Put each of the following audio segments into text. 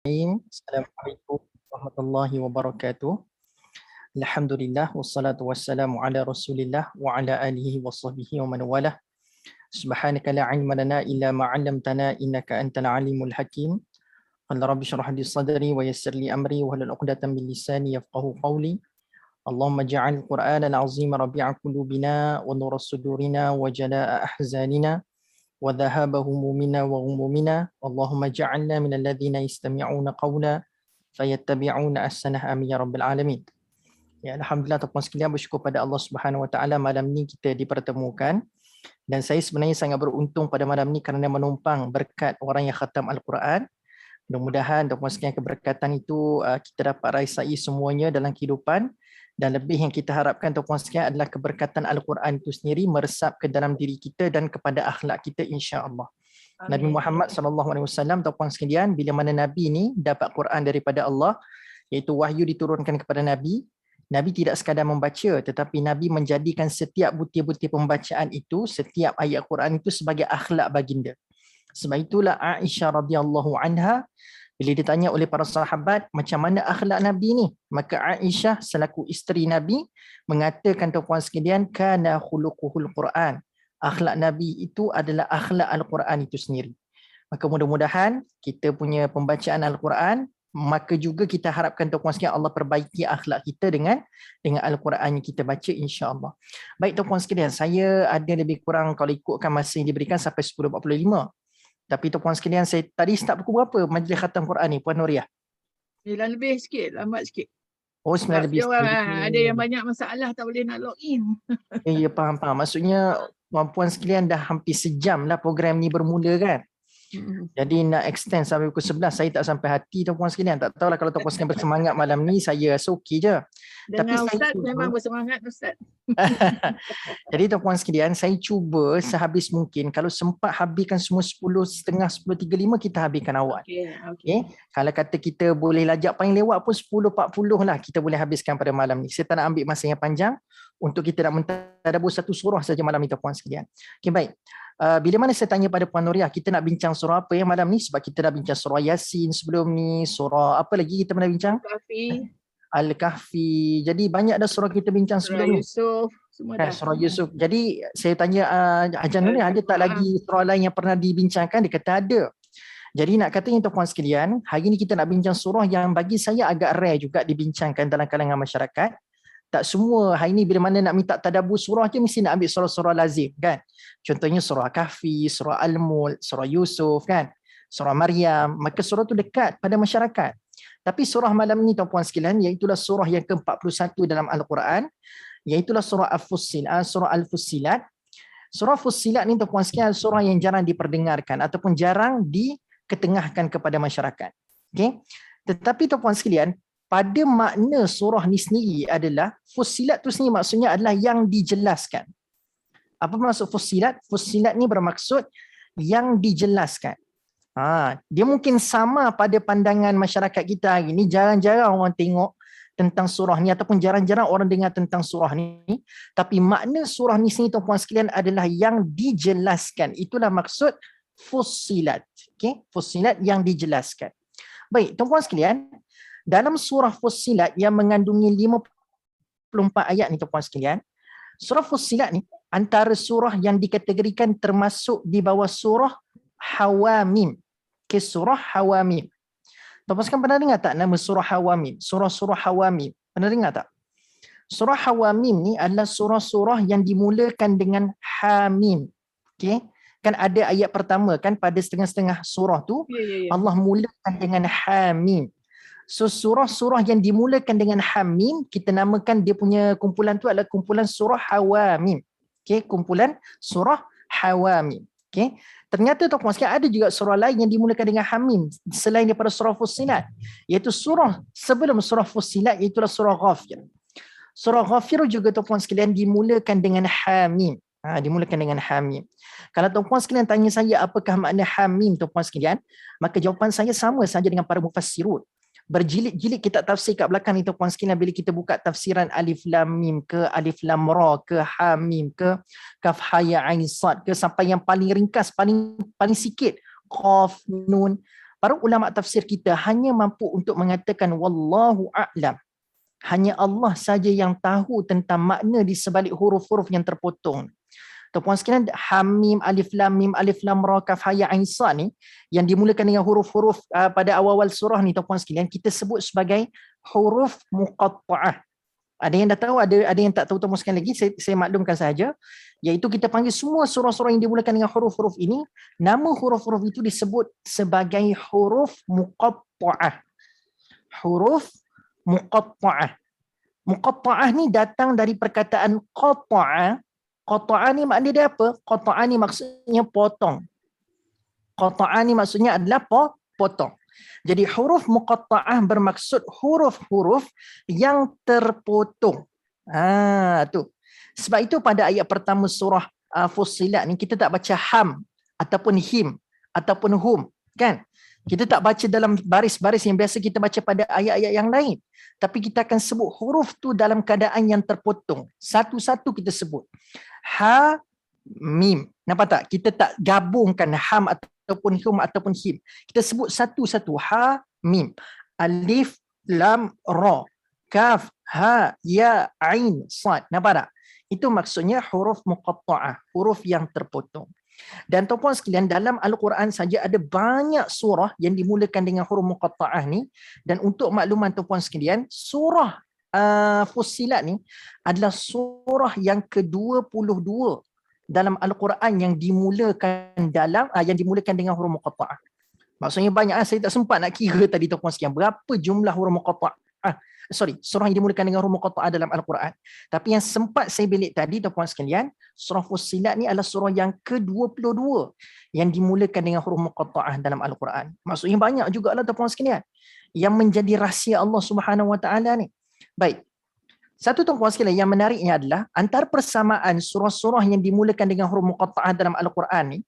Assalamualaikum warahmatullahi wabarakatuh. Alhamdulillah wassalatu wassalamu ala Rasulillah wa ala alihi wa sahbihi wa man walah. Subhanaka la ilma lana illa ma 'allamtana innaka antal alimul hakim. Qala rabbi shrah li sadri wa yassir li amri wa hlul 'uqdatam min lisani yafqahu qawli. Allahumma ja'al Qur'ana al-'azima rabi'a qulubina wa nura sudurina wa jalaa'a ahzanina. وذهاب همومنا وغمومنا اللهم اجعلنا من الذين يستمعون قولا فيتبعون أحسنه آمين يا رب العالمين. Ya, alhamdulillah tuan-tuan sekalian, bersyukur pada Allah Subhanahu Wa Taala malam ni kita dipertemukan, dan saya sebenarnya sangat beruntung pada malam ni kerana menumpang berkat orang yang khatam Al-Quran. Mudah-mudahan tuan-tuan sekalian keberkatan itu kita dapat rasai semuanya dalam kehidupan, dan lebih yang kita harapkan tuan-tuan sekalian adalah keberkatan Al-Quran itu sendiri meresap ke dalam diri kita dan kepada akhlak kita insya-Allah. Nabi Muhammad SAW, tuan-tuan sekalian, bila mana Nabi ni dapat Quran daripada Allah, iaitu wahyu diturunkan kepada Nabi, Nabi tidak sekadar membaca, tetapi Nabi menjadikan setiap butir-butir pembacaan itu, setiap ayat Quran itu sebagai akhlak baginda. Sebab itulah Aisyah radhiyallahu anha, bila ditanya oleh para sahabat macam mana akhlak Nabi ni, maka Aisyah selaku isteri Nabi mengatakan tuan-tuan sekalian, kana khuluquhul Quran. Akhlak Nabi itu adalah akhlak Al-Quran itu sendiri. Maka mudah-mudahan kita punya pembacaan Al-Quran, maka juga kita harapkan tuan-tuan sekalian Allah perbaiki akhlak kita dengan Al-Quran yang kita baca insya-Allah. Baik tuan-tuan sekalian, saya ada lebih kurang kalau ikutkan masa yang diberikan sampai 10.45. Tapi tuan-puan sekalian, saya tadi start pukul berapa majlis khatam Quran ni, Puan Nuriah? 9 lebih sikit, lambat sikit. Oh, 9 lebih sikit. Ada yang banyak masalah tak boleh nak login. Ya, faham. Maksudnya, puan-puan sekalian dah hampir sejam lah program ni bermula kan? Jadi nak extend sampai pukul 11, saya tak sampai hati tuan-puan sekalian. Tak tahulah kalau tuan-puan sekalian bersemangat malam ni, saya rasa okey je. Dengan Ustaz memang bersemangat Ustaz. Jadi tuan-puan sekalian, saya cuba sehabis mungkin, kalau sempat habiskan semua 10.30, 10.35 kita habiskan awal. Okay. Kalau kata kita boleh lajak paling lewat pun 10.40 lah kita boleh habiskan pada malam ni. Saya tak nak ambil masa yang panjang untuk kita nak mentadabbur satu surah saja malam ni tuan-puan sekalian. Okay, baik. Bila mana saya tanya pada Puan Nuriah, kita nak bincang surah apa yang malam ni? Sebab kita dah bincang surah Yasin sebelum ni, surah apa lagi kita pernah bincang? Al-Kahfi. Jadi banyak dah surah kita bincang sebelum ni. Surah Yusuf, semua dah. Surah Yusuf. Jadi saya tanya Hajan Nuriah, ada tak lagi surah lain yang pernah dibincangkan? Dia kata ada. Jadi nak katanya tuan-puan sekalian, hari ni kita nak bincang surah yang bagi saya agak rare juga dibincangkan dalam kalangan masyarakat. Tak semua hari ni bila mana nak minta tadabbur surah je mesti nak ambil surah-surah lazim kan. Contohnya surah Kahfi, surah Al-Mulk, surah Yusuf kan, surah Maryam. Maka surah tu dekat pada masyarakat. Tapi surah malam ni tuan-puan sekalian, iaitulah surah yang ke-41 dalam Al-Quran, iaitulah surah Al-Fussilat. Surah Fussilat ni tuan-puan sekalian, surah yang jarang diperdengarkan ataupun jarang diketengahkan kepada masyarakat. Okay? Tetapi tuan-puan sekalian, pada makna surah ni sendiri adalah, Fussilat tu sendiri maksudnya adalah yang dijelaskan. Apa maksud Fussilat? Fussilat ni bermaksud yang dijelaskan. Dia mungkin sama pada pandangan masyarakat kita hari ni, jarang-jarang orang tengok tentang surah ni ataupun jarang-jarang orang dengar tentang surah ni, tapi makna surah ni sendiri tuan-puan sekalian adalah yang dijelaskan. Itulah maksud Fussilat. Okay? Fussilat yang dijelaskan. Baik, tuan-puan sekalian, dalam surah Fussilat yang mengandungi 54 ayat ni tuan-puan sekalian, surah Fussilat ni antara surah yang dikategorikan termasuk di bawah surah Hawamim. Okay, surah Hawamim. Tuan-puan sekalian pernah dengar tak nama surah Hawamim? Surah-surah Hawamim. Pernah dengar tak? Surah Hawamim ni adalah surah-surah yang dimulakan dengan Hamim. Okay? Kan ada ayat pertama kan pada setengah-setengah surah tu, Allah mulakan dengan Hamim. So surah-surah yang dimulakan dengan Hamim, kita namakan dia punya kumpulan tu adalah kumpulan surah Hawamim. Okay, kumpulan surah Hawamim. Okay. Ternyata tuan-puan sekalian ada juga surah lain yang dimulakan dengan Hamim selain daripada surah Fussilat, iaitu surah sebelum surah Fussilat, iaitu surah Ghafir. Surah Ghafir juga tuan-puan sekalian dimulakan dengan Hamim. Dimulakan dengan Hamim. Kalau tuan-puan sekalian tanya saya apakah makna Hamim tuan-puan sekalian, maka jawapan saya sama saja dengan para mufassirun. Berjilid-jilid kitab tafsir kat belakang ni tuan-puan sekalian, bila kita buka tafsiran Alif Lam Mim ke Alif Lam Ra ke Hamim ke Kaf Ha Ya Ain Sad ke sampai yang paling ringkas, paling sikit Qaf Nun, para ulama tafsir kita hanya mampu untuk mengatakan wallahu a'lam. Hanya Allah saja yang tahu tentang makna di sebalik huruf-huruf yang terpotong. Tuan-puan sekalian, Hamim, Alif Lam Ra, Kaf Ha Ya Ain Sad ni yang dimulakan dengan huruf-huruf pada awal-awal surah ni, tuan-puan sekalian, kita sebut sebagai huruf muqatta'ah. Ada yang dah tahu, ada yang tak tahu, tuan-puan sekalian lagi, saya maklumkan saja, iaitu kita panggil semua surah-surah yang dimulakan dengan huruf-huruf ini, nama huruf-huruf itu disebut sebagai huruf muqatta'ah. Huruf muqatta'ah. Muqatta'ah ni datang dari perkataan qata'a. Qata'a ni makna dia apa? Qata'a ni maksudnya potong. Qata'a ni maksudnya adalah potong. Jadi huruf muqatta'ah bermaksud huruf-huruf yang terpotong. Tu. Sebab itu pada ayat pertama surah Fussilat ni kita tak baca ham ataupun him ataupun hum, kan? Kita tak baca dalam baris-baris yang biasa kita baca pada ayat-ayat yang lain. Tapi kita akan sebut huruf tu dalam keadaan yang terpotong. Satu-satu kita sebut. Ha, mim. Nampak tak? Kita tak gabungkan ham ataupun hum ataupun him. Kita sebut satu-satu. Ha, mim. Alif, lam, ra. Kaf, ha, ya, ain, sad. Nampak tak? Itu maksudnya huruf muqatta'ah. Huruf yang terpotong. Dan tuan-puan sekalian, dalam Al-Quran saja ada banyak surah yang dimulakan dengan huruf muqatta'ah ni. Dan untuk makluman tuan-puan sekalian, surah Fussilat ni adalah surah yang ke-22 dalam Al-Quran yang dimulakan dengan huruf muqatta'ah. Maksudnya banyak, saya tak sempat nak kira tadi tuan-puan sekalian berapa jumlah huruf muqatta'ah. Surah yang dimulakan dengan huruf muqatta'ah dalam Al-Quran. Tapi yang sempat saya belik tadi tuan-puan sekalian, surah Fussilat ni adalah surah yang ke-22 yang dimulakan dengan huruf muqatta'ah dalam Al-Quran. Maksudnya banyak jugalah tuan-puan sekalian yang menjadi rahsia Allah Subhanahu Wa Taala ni. Baik. Satu tuan-puan sekalian yang menariknya adalah antara persamaan surah-surah yang dimulakan dengan huruf muqatta'ah dalam Al-Quran ni,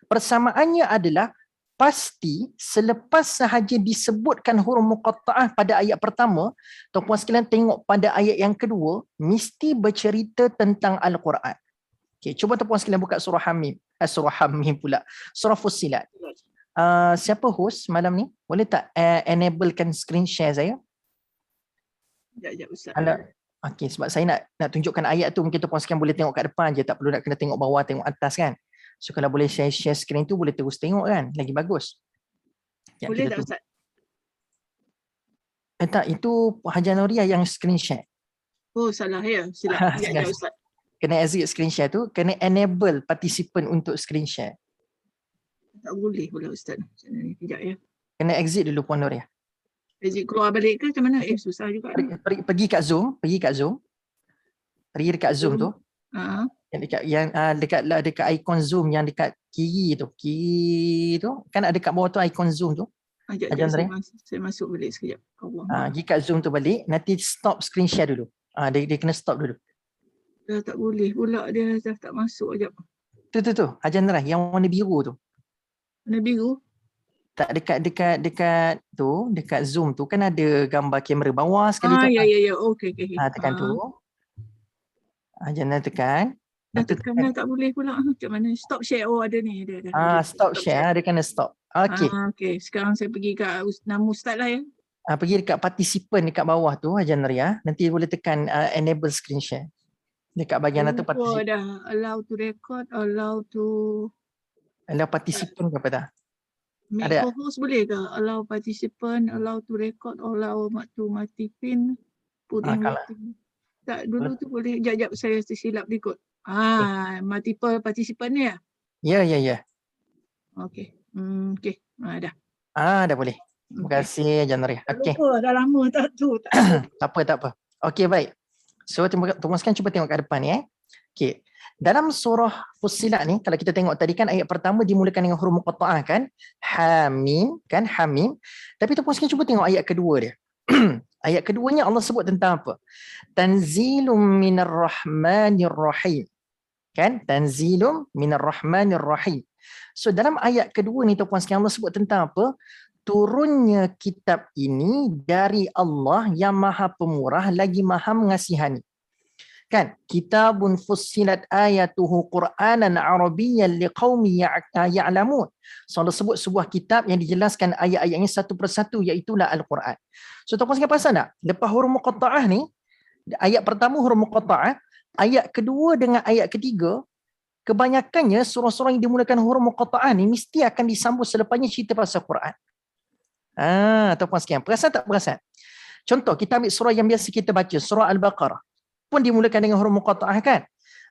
persamaannya adalah pasti selepas sahaja disebutkan huruf muqatta'ah pada ayat pertama, tuan-puan sekalian tengok pada ayat yang kedua, mesti bercerita tentang Al-Quran. Okay, cuba tuan-puan sekalian buka surah Hamim. Surah Hamim pula. Surah Fussilat. Siapa host malam ni? Boleh tak enablekan screen share saya? Sekejap, Ustaz. Okey, sebab saya nak tunjukkan ayat tu, mungkin tuan-puan sekalian boleh tengok kat depan je, tak perlu nak kena tengok bawah, tengok atas kan. So kalau boleh share screen tu boleh terus tengok kan, lagi bagus. Boleh tak Ustaz? Tak, itu Hajar Nuriah yang screen share. Oh salah ya, silap. Ya Ustaz. Kena exit screen share tu, kena enable participant untuk screen share. Tak boleh pula Ustaz. Sekejap ya. Kena exit dulu Puan Nuriah. Exit keluar balik ke macam mana? Susah juga. Pergi kat Zoom, pergi dekat Zoom tu. Yang dekat ikon Zoom yang dekat kiri tu kan ada dekat bawah tu ikon Zoom tu. Saya masuk balik sekejap. Pergi kat Zoom tu balik, nanti stop screen share dulu. Dia kena stop dulu. Dah tak boleh pula, dia dah tak masuk sekejap. Tu Hajar Nurah yang warna biru tu. Warna biru? Tak, dekat tu, dekat Zoom tu kan ada gambar kamera bawah sekali tu. Ya. Okey. Tekan tu. Jangan tekan. Dah tekan dah tak boleh pula. Macam mana? Stop share. Oh ada ni. Stop share. Dia kena stop. Okey. Okey. Sekarang saya pergi kat nama Ustaz lah ya. Pergi dekat participant dekat bawah tu Hajar Nuriah. Nanti boleh tekan enable screen share. Dekat bahagian atas participant. Dah. Allow to record. Allow participant ke apa dah? Make co-host boleh ke? Allow participant, allow to record, allow to multi-pin, put in meeting. Tak, dulu tu boleh. Sekejap saya tersilap ikut. Multiple participant ni ya? Ya. Okey. Okey. Dah. Dah boleh. Terima kasih Hajar Nuriah. Okey. Dah lama tak tu. Tak apa. Okey, baik. So, teman-teman sekalian cuba tengok kat depan ni. Okey. Dalam surah Fussilat ni, kalau kita tengok tadi kan ayat pertama dimulakan dengan huruf muqatta'ah kan? Hamim, kan? Hamim. Tapi teman-teman sekalian cuba tengok ayat kedua dia. Ayat keduanya Allah sebut tentang apa? Tanzilum minar rahmanir rahim. Kan? Tanzilum minar rahmanir rahim. So dalam ayat kedua ni tuan-puan sekalian Allah sebut tentang apa? Turunnya kitab ini dari Allah yang Maha Pemurah lagi Maha Mengasihani. Kan? Kitabun fussilat ayatuhu Qur'anan Arabiyyan liqaumi ya'lamun. So Allah sebut sebuah kitab yang dijelaskan ayat-ayatnya satu persatu, iaitulah Al-Quran. So tuan-tuan sekalian perasan tak? Lepas huruf muqatta'ah ni, ayat pertama huruf muqatta'ah, ayat kedua dengan ayat ketiga, kebanyakannya surah-surah yang dimulakan huruf muqatta'ah ni mesti akan disambung selepasnya cerita pasal Quran. Tuan-tuan sekalian, perasan tak perasan? Contoh, kita ambil surah yang biasa kita baca, surah Al-Baqarah. Pun dimulakan dengan huruf muqatta'ah kan?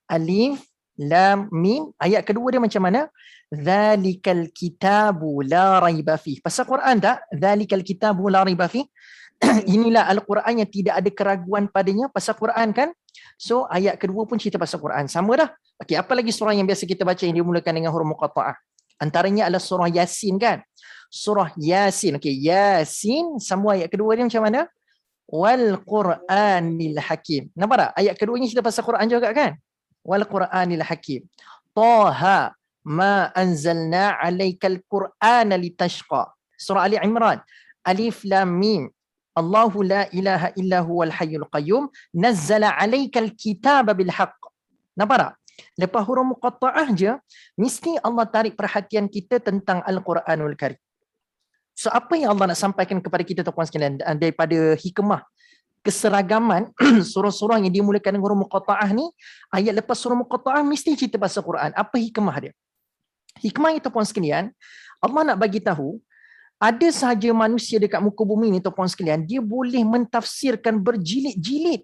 Alif, lam, mim. Ayat kedua dia macam mana? Zalikal kitabu la raiba fih. Pasal Quran tak? Zalikal kitabu la raiba fih. Inilah Al-Quran yang tidak ada keraguan padanya. Pasal Quran kan? So ayat kedua pun cerita pasal Quran. Sama dah. Okey, apa lagi surah yang biasa kita baca yang dimulakan dengan huruf muqatta'ah? Antaranya adalah surah Yasin kan? Surah Yasin. Okey, Yasin. Sama ayat kedua dia macam mana? Wal Qur'anil Hakim. Nampak tak? Ayat keduanya cerita pasal Quran juga kan? Wal Qur'anil Hakim. Taha ma anzalna 'alaikal Qur'ana litashqa. Surah Ali Imran. Alif Lam Mim. Allahu la ilaha illa huwal hayyul qayyum nazzala 'alaikal kitaba bil haqq. Nampak tak? Lepas huruf muqatta'ah je, mesti Allah tarik perhatian kita tentang Al-Quranul Karim. So apa yang Allah nak sampaikan kepada kita tuan-tuan sekalian daripada hikmah keseragaman surah-surah yang dimulakan dengan huruf muqatta'ah ni, ayat lepas surah muqatta'ah mesti cerita pasal Quran. Apa hikmah dia? Hikmah itu tuan-tuan sekalian, Allah nak bagi tahu ada sahaja manusia dekat muka bumi ni tuan-tuan sekalian, dia boleh mentafsirkan berjilid-jilid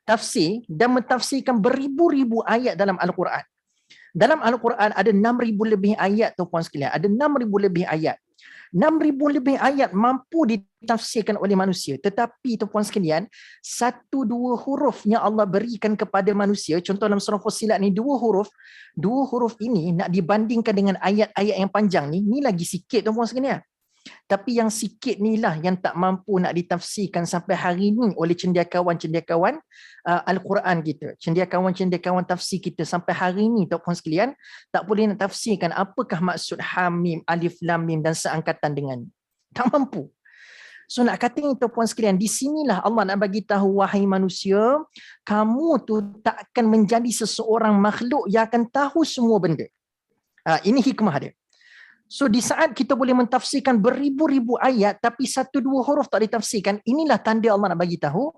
tafsir dan mentafsirkan beribu-ribu ayat dalam Al-Quran. Dalam Al-Quran ada 6,000 lebih ayat tuan-tuan sekalian, ada 6,000 lebih ayat. 6,000 lebih ayat mampu ditafsirkan oleh manusia. Tetapi tuan-tuan sekalian, 1-2 huruf yang Allah berikan kepada manusia, contoh dalam surah Fussilat ni 2 huruf, 2 huruf ini nak dibandingkan dengan ayat-ayat yang panjang ni lagi sikit tuan-tuan sekalian. Tapi yang sikit ni lah yang tak mampu nak ditafsirkan sampai hari ni oleh cendekiawan-cendekiawan Al-Quran kita. Cendekiawan-cendekiawan tafsir kita sampai hari ni tuan-tuan sekalian tak boleh nak tafsirkan apakah maksud Hamim, Alif, Lam, Mim dan seangkatan dengan. Tak mampu. So nak kata ni tuan-tuan sekalian, di sinilah Allah nak bagi tahu, wahai manusia, kamu tu tak akan menjadi seseorang makhluk yang akan tahu semua benda. Ini hikmah dia. So di saat kita boleh mentafsirkan beribu-ribu ayat tapi 1-2 huruf tak ditafsirkan, inilah tanda Allah nak bagi tahu,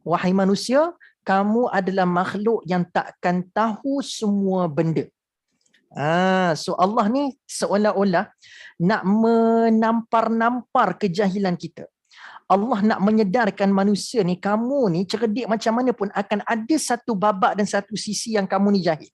wahai manusia, kamu adalah makhluk yang takkan tahu semua benda. So Allah ni seolah-olah nak menampar-nampar kejahilan kita. Allah nak menyedarkan manusia ni, kamu ni cerdik macam mana pun akan ada satu babak dan satu sisi yang kamu ni jahil.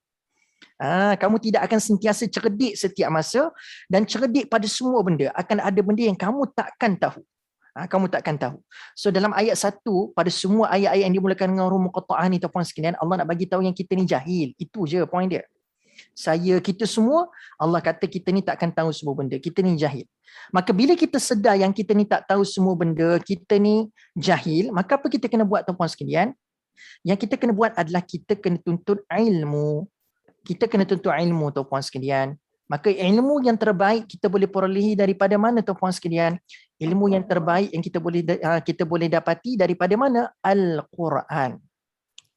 Kamu tidak akan sentiasa cerdik setiap masa dan cerdik pada semua benda. Akan ada benda yang kamu takkan tahu. Kamu takkan tahu. So dalam ayat 1, pada semua ayat-ayat yang dimulakan dengan huruf muqatta'ah ni tuan-tuan sekalian, Allah nak bagi tahu yang kita ni jahil. Itu je point dia. Kita semua, Allah kata kita ni takkan tahu semua benda. Kita ni jahil. Maka bila kita sedar yang kita ni tak tahu semua benda, kita ni jahil, maka apa kita kena buat tuan-tuan sekalian? Yang kita kena buat adalah kita kena tuntut ilmu. Kita kena tuntut ilmu tuan-tuan sekalian. Maka ilmu yang terbaik kita boleh perolehi daripada mana tuan-tuan sekalian? Ilmu yang terbaik yang kita boleh dapati daripada mana? Al-Quran.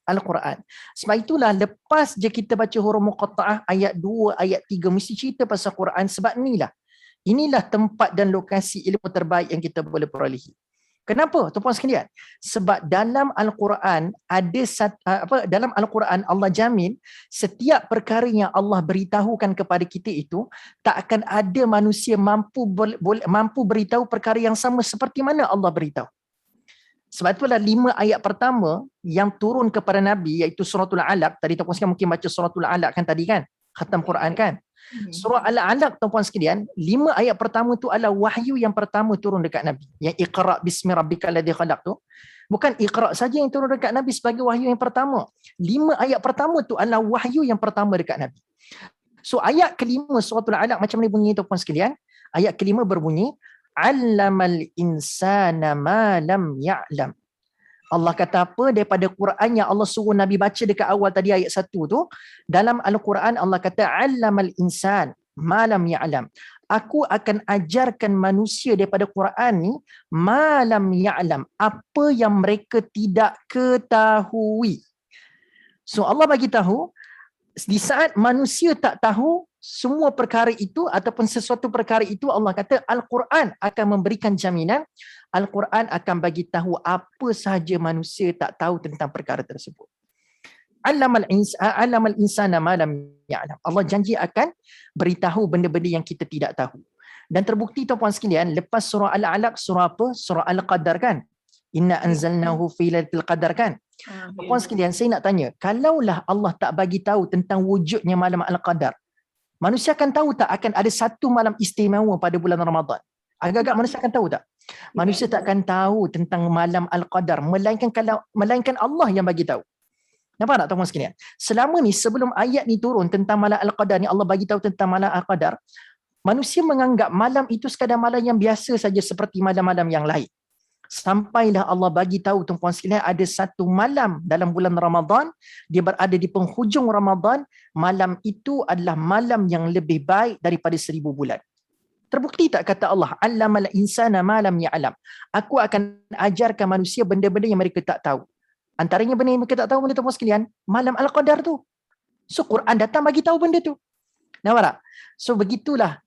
Al-Quran. Sebab itulah lepas je kita baca huruf muqatta'ah ayat 2, ayat 3 mesti cerita pasal Quran, sebab inilah tempat dan lokasi ilmu terbaik yang kita boleh perolehi. Kenapa tuan-tuan sekalian? Sebab dalam Al-Quran dalam Al-Quran Allah jamin setiap perkara yang Allah beritahukan kepada kita itu tak akan ada manusia mampu beritahu perkara yang sama seperti mana Allah beritahu. Sebab itulah 5 ayat pertama yang turun kepada Nabi iaitu suratul Alaq. Tadi tuan-tuan sekalian mungkin baca suratul Alaq kan tadi kan? Khatam Quran kan? Surah Al-Alaq tuan-tuan sekalian, 5 ayat pertama tu adalah wahyu yang pertama turun dekat Nabi. Yang Iqra' bismi rabbikal ladzi khalaq tu. Bukan Iqra' saja yang turun dekat Nabi sebagai wahyu yang pertama. 5 ayat pertama tu adalah wahyu yang pertama dekat Nabi. So ayat kelima suratul Alaq macam ni bunyi tuan-tuan sekalian. Ayat kelima berbunyi, 'Allamal insana ma lam ya'lam. Allah kata apa daripada Quran yang Allah suruh Nabi baca dekat awal tadi ayat 1 tu, dalam Al-Quran Allah kata 'allamal insan ma lam ya'lam. Aku akan ajarkan manusia daripada Quran ni ma lam ya'lam, apa yang mereka tidak ketahui. So Allah bagi tahu di saat manusia tak tahu semua perkara itu ataupun sesuatu perkara itu, Allah kata Al-Quran akan memberikan jaminan, Al-Quran akan bagi tahu apa sahaja manusia tak tahu tentang perkara tersebut. Alamal insana ma lam ya'lam. Allah janji akan beritahu benda-benda yang kita tidak tahu. Dan terbukti tuan-puan sekalian, lepas surah Al-Alaq, surah apa? Surah Al-Qadar kan? Inna anzalnahu fi lailatul qadar kan? Tuan-puan sekalian, saya nak tanya, kalaulah Allah tak bagi tahu tentang wujudnya malam Al-Qadar, manusia akan tahu tak akan ada satu malam istimewa pada bulan Ramadan? Agak-agak manusia akan tahu tak? Manusia tak akan tahu tentang malam Al-Qadar, melainkan Allah yang bagi tahu. Nampak tak tuan-puan sekalian? Selama ni sebelum ayat ni turun tentang malam Al-Qadar ni, Allah bagi tahu tentang malam Al-Qadar, manusia menganggap malam itu sekadar malam yang biasa saja seperti malam-malam yang lain. Sampailah Allah bagi tahu tuan-puan sekalian, ada satu malam dalam bulan Ramadan, dia berada di penghujung Ramadan, malam itu adalah malam yang lebih baik daripada 1000 bulan. Terbukti tak kata Allah, allamal insana ma lam ya'lam. Aku akan ajarkan manusia benda-benda yang mereka tak tahu. Antaranya benda yang mereka tak tahu, benda tuan-puan sekalian, malam Al-Qadar tu. So Quran datang bagi tahu benda tu. Nampak tak? So begitulah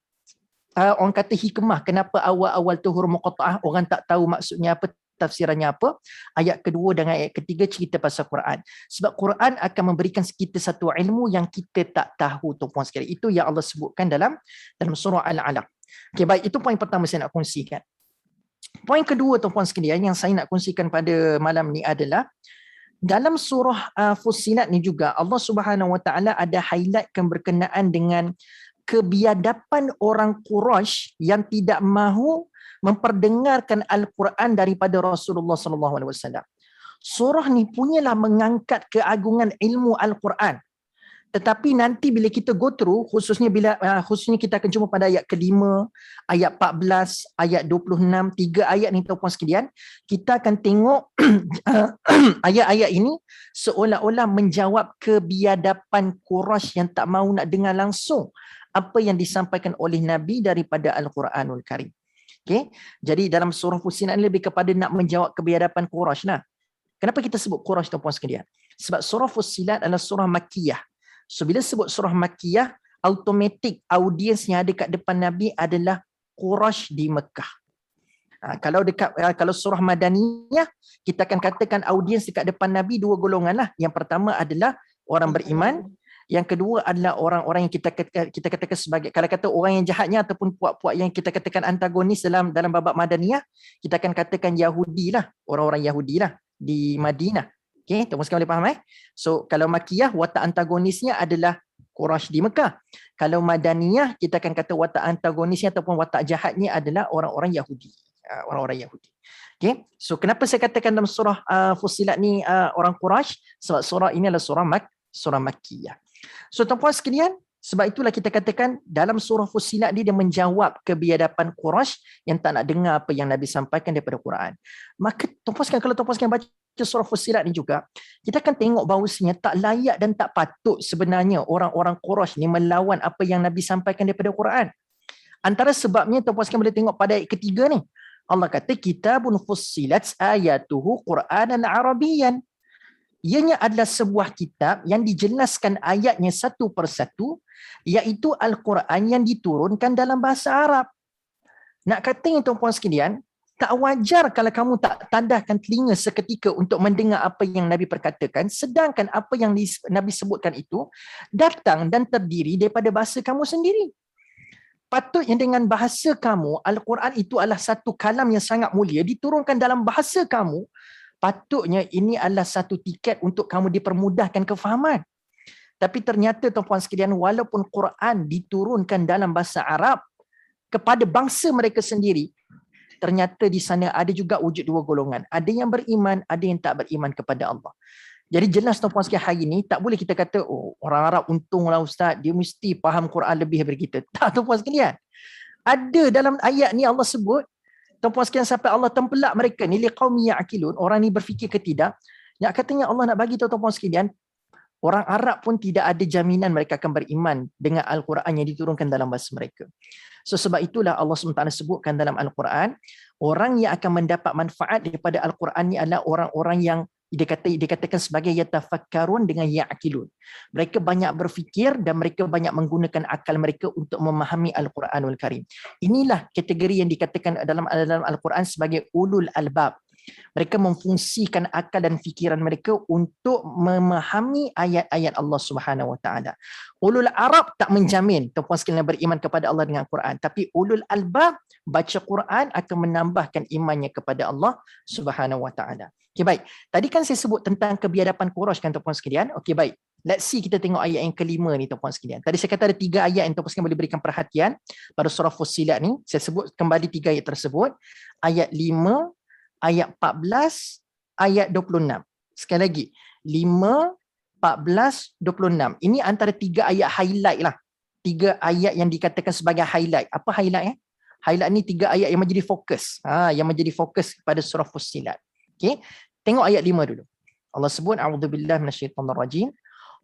orang kata hikmah kenapa awal-awal tu huruf muqatta'ah orang tak tahu maksudnya apa, tafsirannya apa. Ayat kedua dan ayat ketiga cerita pasal Quran. Sebab Quran akan memberikan kita satu ilmu yang kita tak tahu tuan-puan sekalian. Itu yang Allah sebutkan dalam surah Al-Alaq. Okey, baik, itu poin pertama saya nak kongsikan. Poin kedua tuan-puan sekalian yang saya nak kongsikan pada malam ni adalah dalam surah Fussilat ni juga Allah Subhanahu Wa Taala ada highlightkan berkenaan dengan kebiadaban orang Quraisy yang tidak mahu memperdengarkan Al-Quran daripada Rasulullah sallallahu alaihi wasallam. Surah ni punyalah mengangkat keagungan ilmu Al-Quran. Tetapi nanti bila kita go through, khususnya kita akan jumpa pada ayat ke-5, ayat 14, ayat 26, 3 ayat ni tuan-puan sekalian, kita akan tengok ayat-ayat ini seolah-olah menjawab kebiadaban Quraisy yang tak mahu nak dengar langsung apa yang disampaikan oleh Nabi daripada Al-Quranul Karim. Okay? Jadi dalam surah Fussilat ini lebih kepada nak menjawab kebiadaban Quraisy lah. Kenapa kita sebut Quraisy tuan-puan sekalian? Sebab surah Fussilat adalah surah Makkiyah. So bila sebut surah Makkiyah, automatik audiens yang ada kat depan Nabi adalah Quraisy di Mekah. Kalau surah Madaniyah, kita akan katakan audiens dekat depan Nabi dua golongan lah. Yang pertama adalah orang beriman, yang kedua adalah orang-orang yang kita katakan sebagai, kalau kata orang yang jahatnya ataupun puak-puak yang kita katakan antagonis dalam babak Madaniyah, kita akan katakan Yahudi lah, orang-orang Yahudi lah di Madinah. Okay, tuan-tuan sekalian boleh faham So kalau Makkiyah, watak antagonisnya adalah Quraisy di Mekah. Kalau Madaniyah, kita akan kata watak antagonisnya ataupun watak jahatnya adalah orang-orang Yahudi. Orang-orang Yahudi. Okay, so kenapa saya katakan dalam surah Fussilat ni orang Quraisy? Sebab surah ini adalah surah Makkiyah. So tuan-puan sekalian, sebab itulah kita katakan dalam surah Fussilat dia menjawab kebiadaban Quraisy yang tak nak dengar apa yang Nabi sampaikan daripada Quran. Maka tuan-puan sekalian, kalau tuan-puan sekalian baca surah Fussilat ni juga, kita akan tengok bahawasanya tak layak dan tak patut sebenarnya orang-orang Quraisy ni melawan apa yang Nabi sampaikan daripada Quran. Antara sebabnya tuan-puan sekalian boleh tengok pada ayat ketiga ni. Allah kata kitabun fussilat ayatuhu Qur'anan Arabiyyan. Ianya adalah sebuah kitab yang dijelaskan ayatnya satu persatu, iaitu Al-Quran yang diturunkan dalam bahasa Arab. Nak katanya tuan-puan sekalian, tak wajar kalau kamu tak tandahkan telinga seketika untuk mendengar apa yang Nabi perkatakan, sedangkan apa yang Nabi sebutkan itu datang dan terdiri daripada bahasa kamu sendiri. Patutnya dengan bahasa kamu, Al-Quran itu adalah satu kalam yang sangat mulia, diturunkan dalam bahasa kamu, patutnya ini adalah satu tiket untuk kamu dipermudahkan kefahaman. Tapi ternyata tuan-puan sekalian, walaupun Quran diturunkan dalam bahasa Arab kepada bangsa mereka sendiri, ternyata di sana ada juga wujud dua golongan. Ada yang beriman, ada yang tak beriman kepada Allah. Jadi jelas tuan-puan sekalian, hari ini tak boleh kita kata, oh orang Arab untunglah Ustaz, dia mesti faham Quran lebih daripada kita. Tak tuan-puan sekalian. Ada dalam ayat ni Allah sebut, tuan-puan sekalian, sampai Allah tempelak mereka ni, liqaumi ya'qilun, orang ni berfikir ke tidak. Yang katanya Allah nak bagi tahu tuan-puan sekalian, orang Arab pun tidak ada jaminan mereka akan beriman dengan Al-Quran yang diturunkan dalam bahasa mereka. So sebab itulah Allah SWT sebutkan dalam Al-Quran, orang yang akan mendapat manfaat daripada Al-Quran ni adalah orang-orang yang dikatakan sebagai yatafakkarun dengan ya'qilun. Mereka banyak berfikir dan mereka banyak menggunakan akal mereka untuk memahami Al-Quranul Karim. Inilah kategori yang dikatakan dalam Al-Quran sebagai ulul albab. Mereka memfungsikan akal dan fikiran mereka untuk memahami ayat-ayat Allah Subhanahu Wa Taala. Ulul Arab tak menjamin tuan-puan sekalian beriman kepada Allah dengan Quran, tapi ulul albab baca Quran akan menambahkan imannya kepada Allah Subhanahu Wa Taala. Okey, baik. Tadi kan saya sebut tentang kebiadaban Quraisy kan tuan-puan sekalian. Okey, baik. Let's see, kita tengok ayat yang kelima ni tuan-puan sekalian. Tadi saya kata ada 3 ayat yang tuan-puan sekalian boleh berikan perhatian pada surah Fussilat ni. Saya sebut kembali 3 ayat tersebut. Ayat 5, ayat 14, ayat 26. Sekali lagi, 5, 14, 26. Ini antara 3 ayat highlight lah. 3 ayat yang dikatakan sebagai highlight. Apa highlight? Highlight ni 3 ayat yang menjadi fokus. Yang menjadi fokus pada surah Fussilat. Okay. Tengok ayat 5 dulu. Allah sebut, a'udzubillahi minasyaitonirrajim.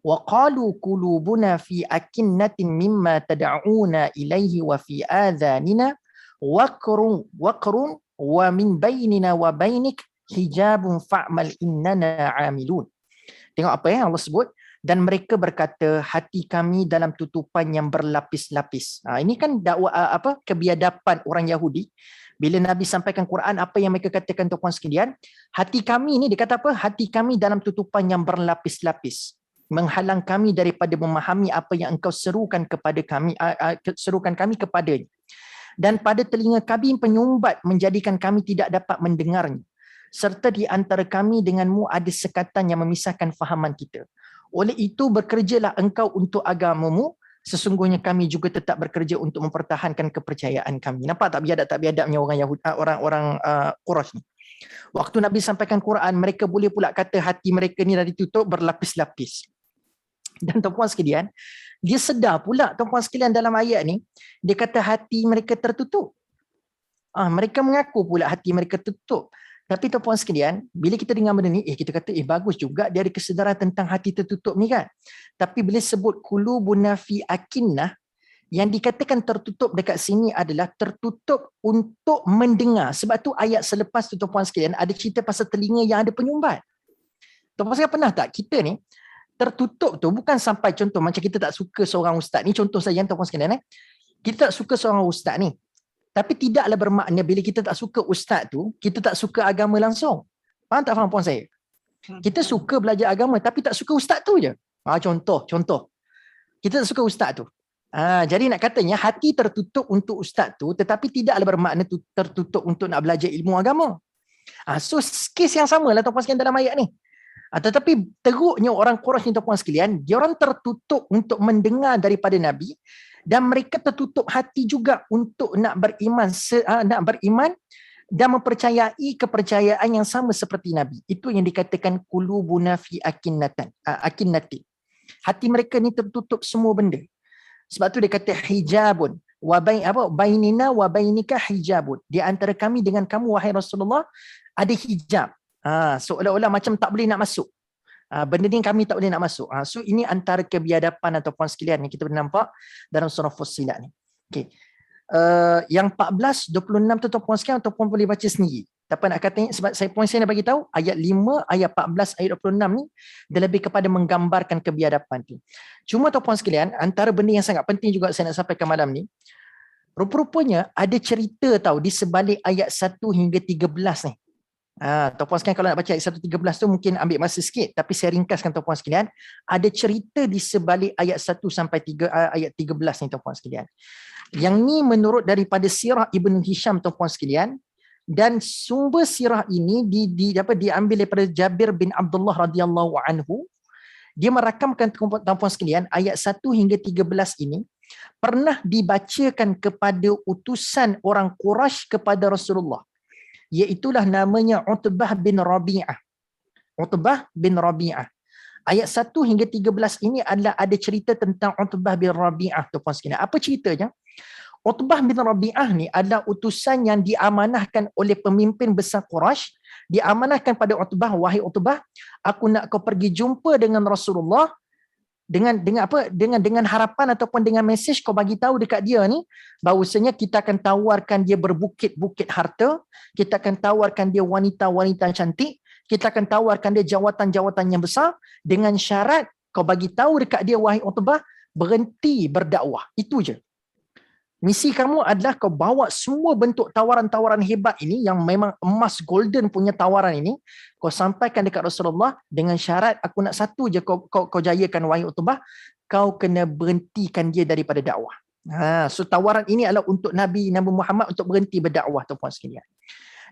Wa qalu qulubuna fi akinnatin mimma tad'una ilaihi wa fi adhanina waqrun wa min bainina wa bainik hijabun fa'mal innana 'amilun. Tengok apa Allah sebut, dan mereka berkata hati kami dalam tutupan yang berlapis-lapis. Ini kan dakwah kebiadaban orang Yahudi. Bila Nabi sampaikan Quran, apa yang mereka katakan tuan-puan sekalian? Hati kami ni, dia kata apa? Hati kami dalam tutupan yang berlapis-lapis, menghalang kami daripada memahami apa yang engkau serukan kepada kami, serukan kami kepadanya. Dan pada telinga kami penyumbat menjadikan kami tidak dapat mendengarnya. Serta di antara kami denganmu ada sekatan yang memisahkan fahaman kita. Oleh itu bekerjalah engkau untuk agamamu, sesungguhnya kami juga tetap bekerja untuk mempertahankan kepercayaan kami. Nampak tak biadab-biadabnya orang Yahudi, orang Quraisy ni. Waktu Nabi sampaikan Quran, mereka boleh pula kata hati mereka ni dah ditutup berlapis-lapis. Dan tuan-puan sekalian, dia sedar pula tuan-puan sekalian dalam ayat ni, dia kata hati mereka tertutup. Mereka mengaku pula hati mereka tertutup. Tapi tuan-puan sekalian, bila kita dengar benda ni, kita kata bagus juga dia ada kesedaran tentang hati tertutup ni kan. Tapi bila sebut qulubuna fi akinnah, yang dikatakan tertutup dekat sini adalah tertutup untuk mendengar. Sebab tu ayat selepas tu tuan-puan sekalian ada cerita pasal telinga yang ada penyumbat. Tuan-puan sekalian pernah tak kita ni tertutup tu bukan sampai contoh macam kita tak suka seorang ustaz ni, contoh saja tuan-puan sekalian, kita tak suka seorang ustaz ni, tapi tidaklah bermakna bila kita tak suka ustaz tu kita tak suka agama langsung. Faham tak puan saya? Kita suka belajar agama tapi tak suka ustaz tu je. Contoh kita tak suka ustaz tu. Jadi nak katanya hati tertutup untuk ustaz tu tetapi tidaklah bermakna tertutup untuk nak belajar ilmu agama. So kes yang sama lah tuan-puan sekalian dalam ayat ni. Tetapi teruknya orang Quraisy ni tuan-puan sekalian, dia orang tertutup untuk mendengar daripada Nabi dan mereka tertutup hati juga untuk nak beriman dan mempercayai kepercayaan yang sama seperti Nabi. Itu yang dikatakan qulubuna fi akinnati. Hati mereka ni tertutup semua benda. Sebab tu dia kata hijabun wa bainina wa bainika hijabun. Di antara kami dengan kamu wahai Rasulullah ada hijab. Seolah-olah macam tak boleh nak masuk. Benda ni kami tak boleh nak masuk. So ini antara kebiadaban ataupun sekalian yang kita boleh nampak dalam surah Fussilat ni. Okay. Yang 14, 26 tu tuan-puan sekalian ataupun boleh baca sendiri. Tapi nak katanya sebab poin saya nak bagi tahu ayat 5, ayat 14, ayat 26 ni dia lebih kepada menggambarkan kebiadaban tu. Cuma tuan-puan sekalian, antara benda yang sangat penting juga saya nak sampaikan malam ni, rupa-rupanya ada cerita tahu di sebalik ayat 1 hingga 13 ni. Tuan-puan sekalian kalau nak baca ayat 1-13 tu mungkin ambil masa sikit, tapi saya ringkaskan tuan-puan sekalian. Ada cerita di sebalik ayat 1 sampai ayat 13 ni tuan-puan sekalian. Yang ni menurut daripada sirah Ibn Hisham tuan-puan sekalian, dan sumber sirah ini diambil daripada Jabir bin Abdullah radhiyallahu anhu. Dia merakamkan tuan-puan sekalian ayat 1 hingga 13 ini pernah dibacakan kepada utusan orang Quraisy kepada Rasulullah. Iaitulah namanya Utbah bin Rabi'ah. Utbah bin Rabi'ah. Ayat 1 hingga 13 ini adalah ada cerita tentang Utbah bin Rabi'ah tuan-puan sekalian. Apa ceritanya? Utbah bin Rabi'ah ni adalah utusan yang diamanahkan oleh pemimpin besar Quraisy. Diamanahkan pada Utbah, wahai Utbah, aku nak kau pergi jumpa dengan Rasulullah dengan harapan ataupun dengan mesej kau bagi tahu dekat dia ni bahawasanya kita akan tawarkan dia berbukit-bukit harta, kita akan tawarkan dia wanita-wanita cantik, Kita akan tawarkan dia jawatan-jawatan yang besar dengan syarat kau bagi tahu dekat dia, wahai Utbah, berhenti berdakwah. Itu je. Misi kamu adalah kau bawa semua bentuk tawaran-tawaran hebat ini yang memang emas golden punya tawaran ini, kau sampaikan dekat Rasulullah dengan syarat aku nak satu je kau jayakan, wahai Utbah, kau kena berhentikan dia daripada dakwah. So tawaran ini adalah untuk Nabi Muhammad untuk berhenti berdakwah, tuan-puan sekalian.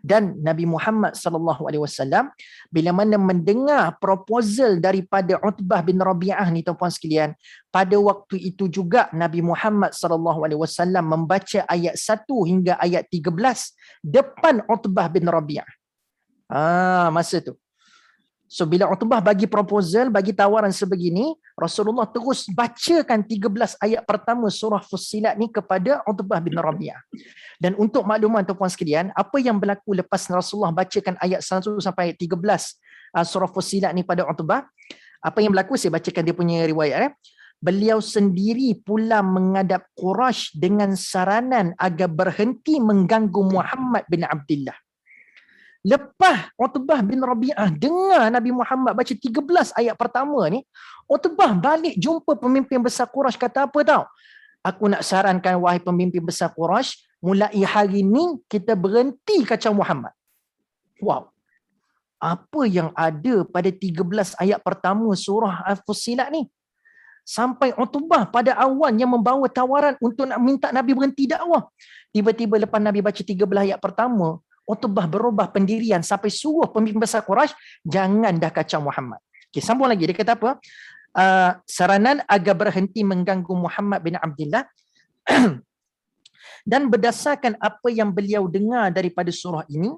Dan Nabi Muhammad SAW bila mana mendengar proposal daripada Utbah bin Rabi'ah ni, tuan-puan sekalian, pada waktu itu juga Nabi Muhammad SAW membaca ayat 1 hingga ayat 13 depan Utbah bin Rabi'ah. Masa tu. So bila Utbah bagi proposal, bagi tawaran sebegini, Rasulullah terus bacakan 13 ayat pertama surah Fussilat ni kepada Utbah bin Rabi'ah. Dan untuk makluman tuan-puan sekalian, apa yang berlaku lepas Rasulullah bacakan ayat 1 sampai ayat 13 surah Fussilat ni pada Utbah, apa yang berlaku, saya bacakan dia punya riwayat. Beliau sendiri pula menghadap Quraisy dengan saranan agar berhenti mengganggu Muhammad bin Abdullah. Lepas Utbah bin Rabi'ah dengar Nabi Muhammad baca 13 ayat pertama ni, Utbah balik jumpa pemimpin besar Quraisy, kata apa tahu? Aku nak sarankan, wahai pemimpin besar Quraisy, mulai hari ni kita berhenti kacau Muhammad. Wow. Apa yang ada pada 13 ayat pertama surah Al-Fussilat ni? Sampai Utbah pada awalnya membawa tawaran untuk nak minta Nabi berhenti dakwah. Tiba-tiba lepas Nabi baca 13 ayat pertama, Utbah berubah pendirian sampai suruh pemimpin besar Quraisy jangan dah kacau Muhammad. Okay, sambung lagi. Dia kata apa? Saranan agar berhenti mengganggu Muhammad bin Abdullah. Dan berdasarkan apa yang beliau dengar daripada surah ini,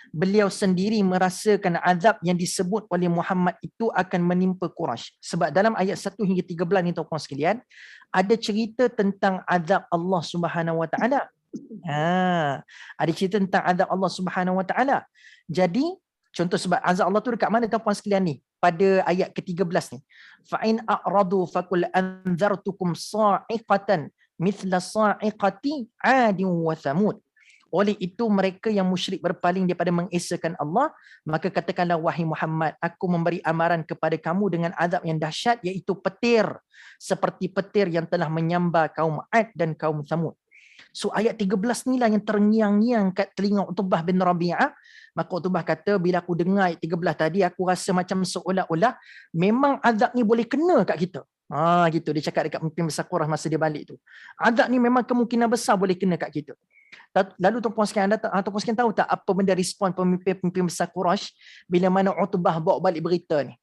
beliau sendiri merasakan azab yang disebut oleh Muhammad itu akan menimpa Quraisy. Sebab dalam ayat 1 hingga 13 ni, tuan-puan sekalian, ada cerita tentang azab Allah Subhanahu Wa Taala. Ada cerita tentang azab Allah Subhanahu Wa Taala. Jadi contoh sebab azab Allah tu dekat mana, tuan-puan sekalian ni? Pada ayat ke-13 ni. Fa in a'radu faqul anzartukum sa'iqatan mithla sa'iqati 'adin wa thamud. Oleh itu mereka yang musyrik berpaling daripada mengesakan Allah, maka katakanlah, wahai Muhammad, aku memberi amaran kepada kamu dengan azab yang dahsyat, iaitu petir, seperti petir yang telah menyambar kaum 'Ad dan kaum Thamud. So ayat 13 ni lah yang terngiang-ngiang kat telinga Utbah bin Rabi'ah. Maka Utbah kata, bila aku dengar ayat 13 tadi, aku rasa macam seolah-olah memang azab ni boleh kena kat kita. Gitu dia cakap dekat pemimpin besar Quraisy masa dia balik tu. Azab ni memang kemungkinan besar boleh kena kat kita. Lalu tuan-puan sekalian tahu tak apa benda respon pemimpin besar Quraisy bila mana Utbah bawa balik berita ni?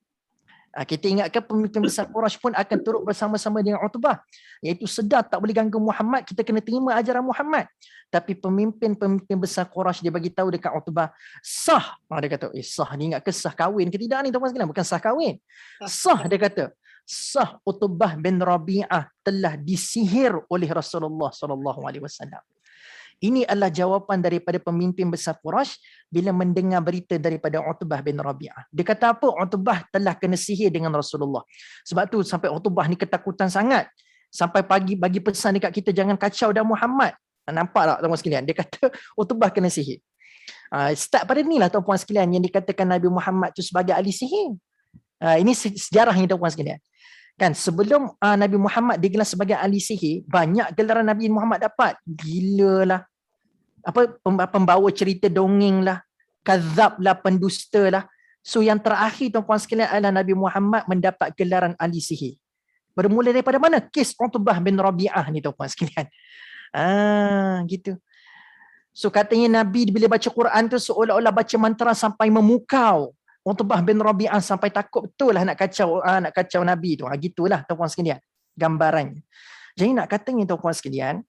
Kita ingatkan pemimpin besar Quraisy pun akan turut bersama-sama dengan Utbah, iaitu sedar tak boleh ganggu Muhammad, kita kena terima ajaran Muhammad. Tapi pemimpin besar Quraisy dia bagi tahu dekat Utbah, sah. Dia kata, sah ni ingat ke sah kahwin ke tidak ni, tuan-puan sekalian? Bukan sah kahwin. Sah, dia kata. Sah Utbah bin Rabi'ah telah disihir oleh Rasulullah SAW. Ini adalah jawapan daripada pemimpin besar Quraisy bila mendengar berita daripada Utbah bin Rabi'ah. Dia kata apa? Utbah telah kena sihir dengan Rasulullah. Sebab tu sampai Utbah ni ketakutan sangat. Sampai pagi bagi pesan dekat kita, jangan kacau dah Muhammad. Nampak tak tuan-puan sekalian? Dia kata Utbah kena sihir. Start pada ni lah tuan-puan sekalian yang dikatakan Nabi Muhammad tu sebagai ahli sihir. Ini sejarah ni tuan-puan sekalian. Kan sebelum Nabi Muhammad digelar sebagai ahli sihir, banyak gelaran Nabi Muhammad dapat. Gila lah. Pembawa cerita dongeng lah, kazab lah, pendusta lah. So yang terakhir tuan-puan sekalian adalah Nabi Muhammad mendapat gelaran ahli sihir. Bermula daripada mana? Kes Utbah bin Rabi'ah ni tuan-puan sekalian. Gitu. So katanya Nabi bila baca Quran tu seolah-olah baca mantra sampai memukau. Utbah bin Rabi'ah sampai takut betul lah nak kacau Nabi tu. Gitulah tuan-puan sekalian gambarannya. Jadi nak katanya tuan-puan sekalian,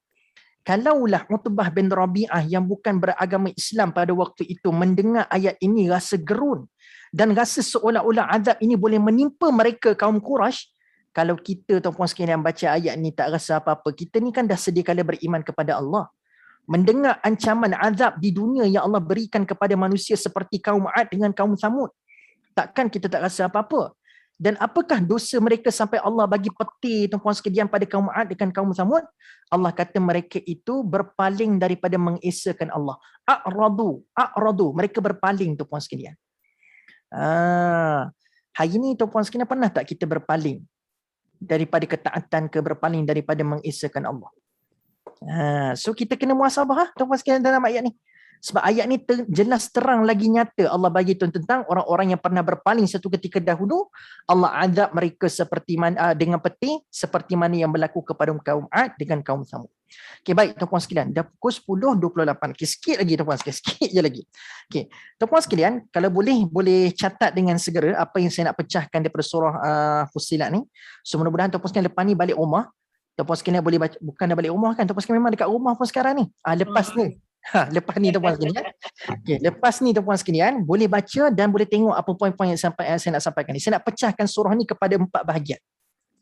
kalaulah Utbah bin Rabi'ah yang bukan beragama Islam pada waktu itu mendengar ayat ini rasa gerun dan rasa seolah-olah azab ini boleh menimpa mereka kaum Quraisy, kalau kita tuan-puan sekalian baca ayat ni tak rasa apa-apa, kita ni kan dah sedia kala beriman kepada Allah. Mendengar ancaman azab di dunia yang Allah berikan kepada manusia seperti kaum 'Ad dengan kaum Thamud, takkan kita tak rasa apa-apa? Dan apakah dosa mereka sampai Allah bagi petir tuan-puan sekalian pada kaum 'Ad dengan kaum Thamud? Allah kata mereka itu berpaling daripada mengesakan Allah. A'radu, mereka berpaling tuan-puan sekalian. Hari ni tuan-puan sekalian, pernah tak kita berpaling daripada ketaatan ke berpaling daripada mengesahkan Allah? So kita kena muhasabah tuan-puan sekalian dalam ayat ni. Sebab ayat ni jelas terang lagi nyata Allah bagi tentang orang-orang yang pernah berpaling satu ketika dahulu. Allah azab mereka seperti mana, dengan peti seperti mana yang berlaku kepada kaum Ad dengan kaum Samud. Okey, baik tuan-puan sekalian, dah pukul 10.28. Okey, sikit lagi tuan-puan sekalian, sikit je lagi. Okey, tuan-puan sekalian, kalau boleh catat dengan segera apa yang saya nak pecahkan daripada surah Fussilat ni. So mudah-mudahan tuan-puan sekalian lepas ni balik rumah, tuan-puan sekalian boleh baca, bukan dah balik rumah kan, tuan-puan sekalian memang dekat rumah pun sekarang ni. Lepas ni. Lepas ni tuan-puan sekalian. Okey, lepas ni tuan-puan sekalian boleh baca dan boleh tengok apa poin-poin yang saya nak sampaikan ni. Saya nak pecahkan surah ni kepada 4 bahagian.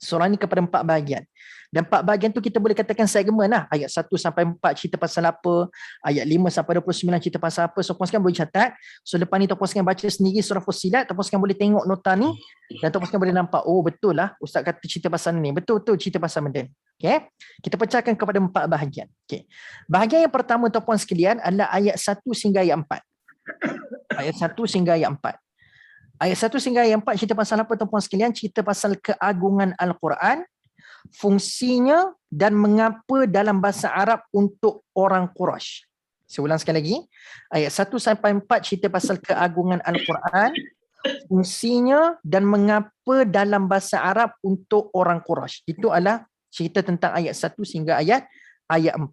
Surah ni kepada 4 bahagian. Dan 4 bahagian tu kita boleh katakan segmen lah. Ayat 1 sampai 4 cerita pasal apa, ayat 5 sampai 29 cerita pasal apa. So tuan-puan sekalian boleh catat. So lepas ni tuan-puan sekalian baca sendiri surah Fussilat, tuan-puan sekalian boleh tengok nota ni dan tuan-puan sekalian boleh nampak, oh betul lah ustaz kata cerita pasal ni. Betul-betul cerita pasal benda ni. Okey. Kita pecahkan kepada 4 bahagian. Okey. Bahagian yang pertama tuan-puan sekalian adalah ayat 1 sehingga ayat 4. Ayat 1 sehingga ayat 4. Ayat 1 sehingga ayat 4 cerita pasal apa tuan-puan sekalian? Cerita pasal keagungan Al-Quran, fungsinya dan mengapa dalam bahasa Arab untuk orang Quraisy. Saya ulang sekali lagi. Ayat 1 sampai 4 cerita pasal keagungan Al-Quran, fungsinya dan mengapa dalam bahasa Arab untuk orang Quraisy. Itu adalah cerita tentang ayat 1 sehingga ayat 4.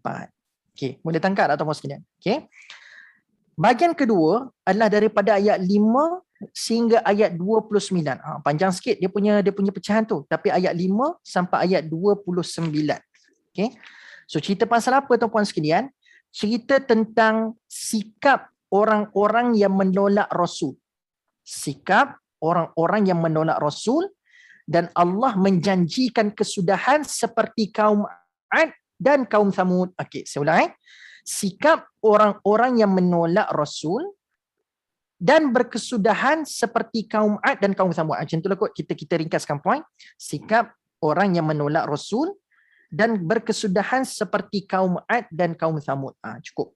Okey, boleh tangkap tak tuan-puan sekalian? Okey. Bahagian kedua adalah daripada ayat 5 sehingga ayat 29. Panjang sikit dia punya pecahan tu, tapi ayat 5 sampai ayat 29. Okey. So cerita pasal apa tuan-puan sekalian? Cerita tentang sikap orang-orang yang menolak Rasul. Sikap orang-orang yang menolak Rasul, dan Allah menjanjikan kesudahan seperti kaum Ad dan kaum Samud. Okey, saya ulang. Sikap orang-orang yang menolak Rasul dan berkesudahan seperti kaum Ad dan kaum Samud. Macam itulah kot kita ringkaskan poin. Sikap orang yang menolak Rasul dan berkesudahan seperti kaum Ad dan kaum Samud. Cukup.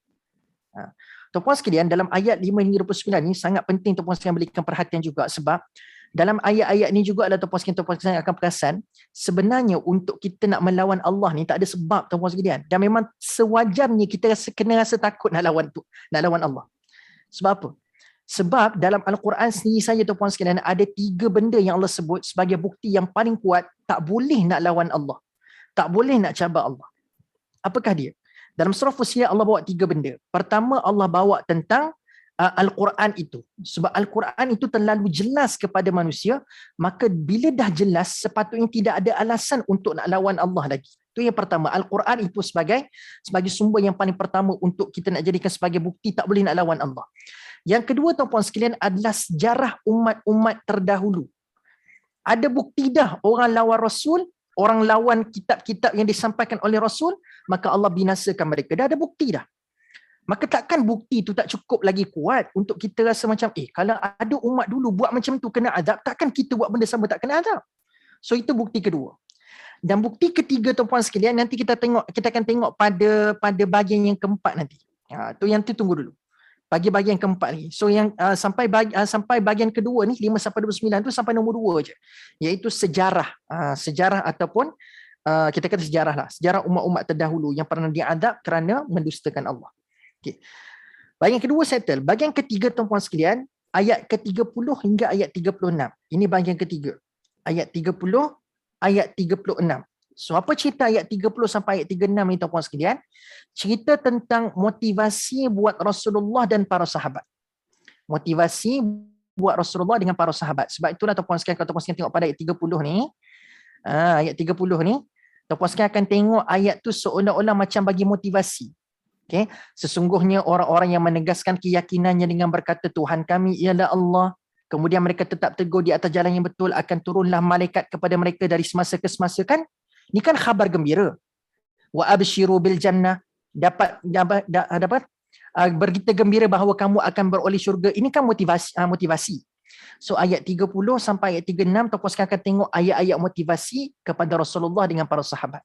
Tuan-puan sekalian, dalam ayat 5 hingga 29 ni sangat penting tuan-puan sekalian berikan perhatian juga, sebab dalam ayat-ayat ni juga adalah tuan-puan sekalian akan perasan sebenarnya untuk kita nak melawan Allah ni tak ada sebab tuan-puan sekalian, dan memang sewajarnya kita kena rasa takut nak lawan Allah. Sebab apa? Sebab dalam Al-Quran sendiri saja tuan-puan sekalian ada 3 benda yang Allah sebut sebagai bukti yang paling kuat tak boleh nak lawan Allah, tak boleh nak cabar Allah. Apakah dia? Dalam surah Fussilat Allah bawa 3 benda. Pertama, Allah bawa tentang Al-Quran itu. Sebab Al-Quran itu terlalu jelas kepada manusia, maka bila dah jelas sepatutnya tidak ada alasan untuk nak lawan Allah lagi. Itu yang pertama. Al-Quran itu sebagai sumber yang paling pertama untuk kita nak jadikan sebagai bukti tak boleh nak lawan Allah. Yang kedua tuan-puan sekalian adalah sejarah umat-umat terdahulu. Ada bukti dah orang lawan Rasul, orang lawan kitab-kitab yang disampaikan oleh Rasul, maka Allah binasakan mereka. Dah ada bukti dah. Maka takkan bukti itu tak cukup lagi kuat untuk kita rasa macam, kalau ada umat dulu buat macam tu kena azab, takkan kita buat benda sama tak kena azab. So itu bukti kedua. Dan bukti ketiga tuan-puan sekalian, nanti kita akan tengok pada bahagian yang keempat nanti. Tu yang tu tunggu dulu. Bagi bahagian keempat ni. So yang sampai bahagian kedua ni 5 sampai 29 tu sampai nombor 2 je. Iaitu sejarah. Sejarah ataupun kita kata sejarah lah. Sejarah umat-umat terdahulu yang pernah diadab kerana mendustakan Allah. Okay. Bahagian kedua settle. Bahagian ketiga tuan-puan sekalian, ayat ke-30 hingga ayat 36. Ini bahagian ketiga. Ayat 30, ayat 36. So apa cerita ayat 30 sampai ayat 36 ni tuan-puan sekalian? Cerita tentang motivasi buat Rasulullah dan para sahabat. Motivasi buat Rasulullah dengan para sahabat. Sebab itulah tuan-puan sekalian, kalau tuan-puan sekalian tengok pada ayat 30 ni, ayat 30 ni, tuan-puan sekalian akan tengok ayat tu seolah-olah macam bagi motivasi. Okay. Sesungguhnya orang-orang yang menegaskan keyakinannya dengan berkata Tuhan kami ialah Allah, kemudian mereka tetap teguh di atas jalan yang betul, akan turunlah malaikat kepada mereka dari semasa ke semasa. Kan ini kan khabar gembira. Wa abshiru bil jannah, dapat berita gembira bahawa kamu akan beroleh syurga. Ini kan motivasi. So ayat 30 sampai ayat 36 tuan-puan sekalian akan tengok ayat-ayat motivasi kepada Rasulullah dengan para sahabat.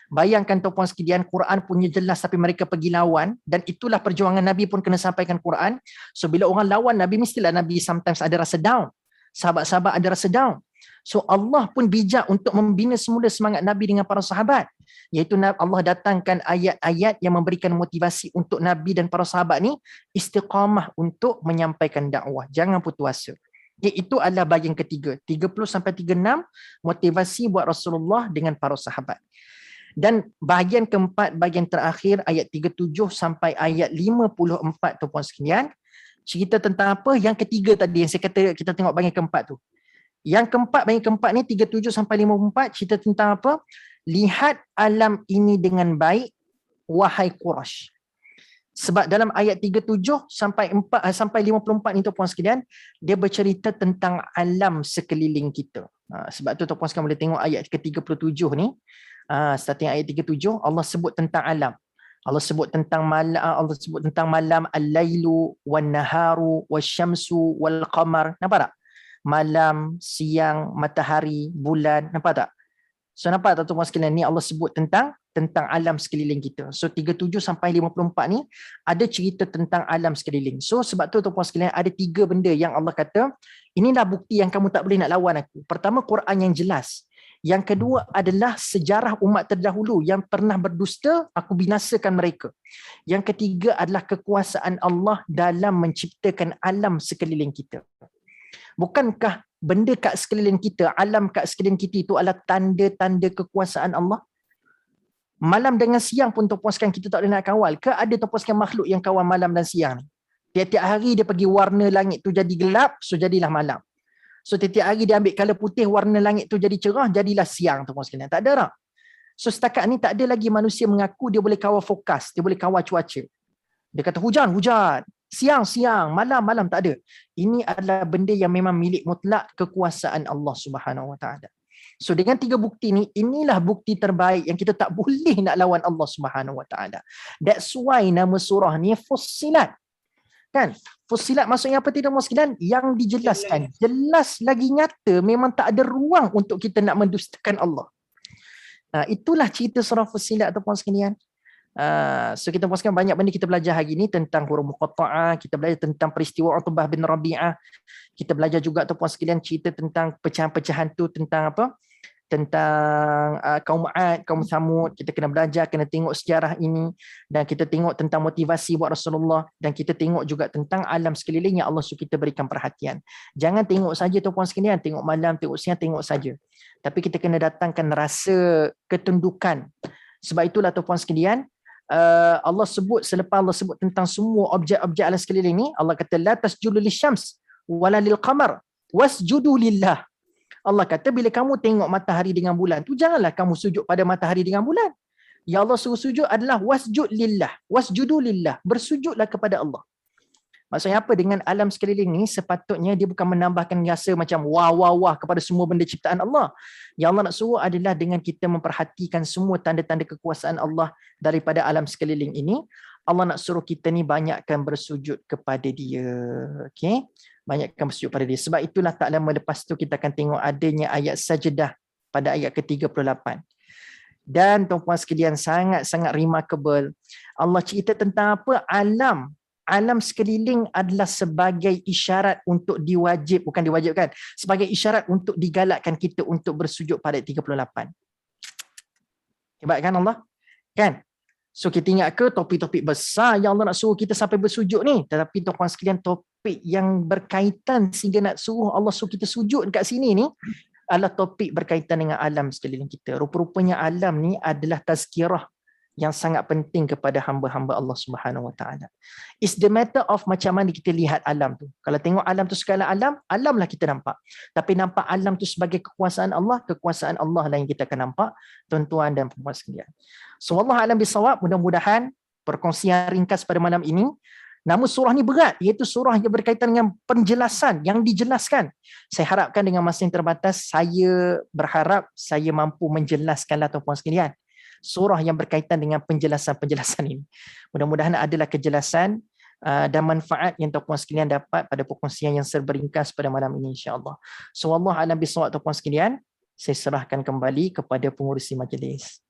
Bayangkan tuan-puan sekalian, Quran punya jelas tapi mereka pergi lawan, dan itulah perjuangan Nabi pun kena sampaikan Quran. So bila orang lawan Nabi, mestilah Nabi sometimes ada rasa down. Sahabat-sahabat ada rasa down. So Allah pun bijak untuk membina semula semangat Nabi dengan para sahabat. Iaitu Allah datangkan ayat-ayat yang memberikan motivasi untuk Nabi dan para sahabat ni istiqamah untuk menyampaikan dakwah. Jangan putus asa. Itu adalah bahagian ketiga. 30-36 motivasi buat Rasulullah dengan para sahabat. Dan bahagian keempat, bahagian terakhir, ayat 37 sampai ayat 54 tu puan sekalian, cerita tentang apa? Yang ketiga tadi yang saya kata kita tengok bahagian keempat tu. Yang keempat, bahagian keempat ni 37 sampai 54 cerita tentang apa? Lihat alam ini dengan baik, wahai Quraisy. Sebab dalam ayat 37 sampai 54 ni tu puan sekalian, dia bercerita tentang alam sekeliling kita. Sebab tu puan sekalian boleh tengok ayat ke-37 ni. Starting ayat 37, Allah sebut tentang alam. Allah sebut tentang malam, al-lailu wan-naharu wasyamsu wal-qamar. Nampak tak? Malam, siang, matahari, bulan. Nampak tak? So nampak tak tuan-tuan sekalian, ni Allah sebut tentang alam sekeliling kita. So 37 sampai 54 ni ada cerita tentang alam sekeliling. So sebab tu tuan-tuan sekalian, ada 3 benda yang Allah kata, inilah bukti yang kamu tak boleh nak lawan aku. Pertama, Quran yang jelas. Yang kedua adalah sejarah umat terdahulu yang pernah berdusta, aku binasakan mereka. Yang ketiga adalah kekuasaan Allah dalam menciptakan alam sekeliling kita. Bukankah benda kat sekeliling kita, alam kat sekeliling kita itu adalah tanda-tanda kekuasaan Allah? Malam dengan siang pun tuan-puan sekalian kita tak boleh nak kawal. Ke ada tuan-puan sekalian makhluk yang kawal malam dan siang ni? Tiap-tiap hari dia pergi warna langit tu jadi gelap, so jadilah malam. So tiap-tiap hari dia ambil colour putih, warna langit tu jadi cerah, jadilah siang tuan-puan sekalian. Tak ada tak? So setakat ni tak ada lagi manusia mengaku dia boleh kawal fokus, dia boleh kawal cuaca. Dia kata hujan, siang, malam, tak ada. Ini adalah benda yang memang milik mutlak kekuasaan Allah Subhanahu Wa Taala. So dengan 3 bukti ni, inilah bukti terbaik yang kita tak boleh nak lawan Allah Subhanahu Wa Taala. That's why nama surah ni Fussilat. Kan? Fussilat maksudnya apa tidak sekalian? Yang dijelaskan. Jelas lagi nyata, memang tak ada ruang untuk kita nak mendustakan Allah. Itulah cerita surah Fussilat tu puan sekalian. So kita puaskan banyak benda kita belajar hari ni tentang huruf muqatta'ah, kita belajar tentang peristiwa Utbah bin Rabi'ah, kita belajar juga tu puan sekalian cerita tentang pecahan-pecahan tu tentang apa? Tentang kaum Ad, kaum Samud. Kita kena belajar, kena tengok sejarah ini, dan kita tengok tentang motivasi buat Rasulullah, dan kita tengok juga tentang alam sekeliling yang Allah suruh kita berikan perhatian. Jangan tengok saja tu puan sekalian, tengok malam, tengok siang, tengok saja. Tapi kita kena datangkan rasa ketundukan. Sebab itulah tu puan sekalian, Allah sebut, selepas Allah sebut tentang semua objek-objek alam sekeliling ni, Allah kata la tasjudu lisyams wala lilqamar wasjudu lillah. Allah kata bila kamu tengok matahari dengan bulan tu, janganlah kamu sujud pada matahari dengan bulan. Ya Allah suruh sujud adalah wasjud lillah, wasjudu lillah, bersujudlah kepada Allah. Maksudnya apa? Dengan alam sekeliling ni sepatutnya dia bukan menambahkan rasa macam wah kepada semua benda ciptaan Allah. Yang Allah nak suruh adalah dengan kita memperhatikan semua tanda-tanda kekuasaan Allah daripada alam sekeliling ini. Allah nak suruh kita ni banyakkan bersujud kepada dia. Okey? Banyakkan bersujud pada dia. Sebab itulah tak lama lepas tu kita akan tengok adanya ayat sajdah pada ayat ke-38. Dan tuan-puan sekalian, sangat-sangat remarkable. Allah cerita tentang apa? Alam sekeliling adalah sebagai isyarat untuk bukan diwajibkan, sebagai isyarat untuk digalakkan kita untuk bersujud pada 38. Hebat kan Allah? Kan? So kita ingat ke topik-topik besar yang Allah nak suruh kita sampai bersujud ni? Tetapi tuan-tuan sekalian, topik yang berkaitan sehingga nak suruh Allah suruh kita sujud dekat sini ni adalah topik berkaitan dengan alam sekeliling kita. Rupa-rupanya alam ni adalah tazkirah yang sangat penting kepada hamba-hamba Allah Subhanahu Wa Taala. It's the matter of macam mana kita lihat alam tu. Kalau tengok alam tu segala alam lah kita nampak. Tapi nampak alam tu sebagai kekuasaan Allah lah yang kita akan nampak, tuan-tuan dan puan sekalian. So Allah alam bisawab, mudah-mudahan perkongsian ringkas pada malam ini. Nama surah ni berat, iaitu surah yang berkaitan dengan penjelasan yang dijelaskan. Saya harapkan dengan masa yang terbatas, saya berharap saya mampu menjelaskanlah tuan-puan sekalian surah yang berkaitan dengan penjelasan-penjelasan ini. Mudah-mudahan adalah kejelasan dan manfaat yang tuan-puan sekalian dapat pada perkongsian yang serba ringkas pada malam ini, insya-Allah. So Allah alam bisawab tuan-puan sekalian, saya serahkan kembali kepada pengurusi majlis.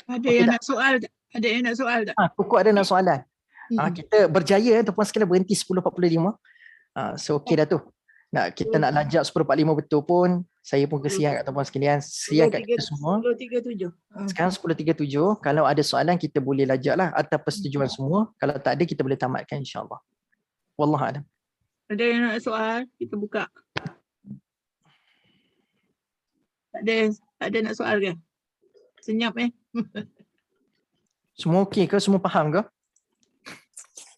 Ada yang nak soal tak? Ada yang nak soal tak? Kukuk ada nak soalan. Kita berjaya tuan-puan sekalian berhenti 10.45. So okey dah tu. Kita nak lajak 10.45 betul pun, saya pun kesian kat tuan-puan sekalian. Kesian kat kita semua. 10.37. Sekarang 10.37. Kalau ada soalan kita boleh lajak lah atas persetujuan semua. Kalau tak ada kita boleh tamatkan insya-Allah. Wallahualam. Ada yang nak soal? Kita buka. Tak ada nak soal ke? Senyap Semua okey ke? Semua faham ke?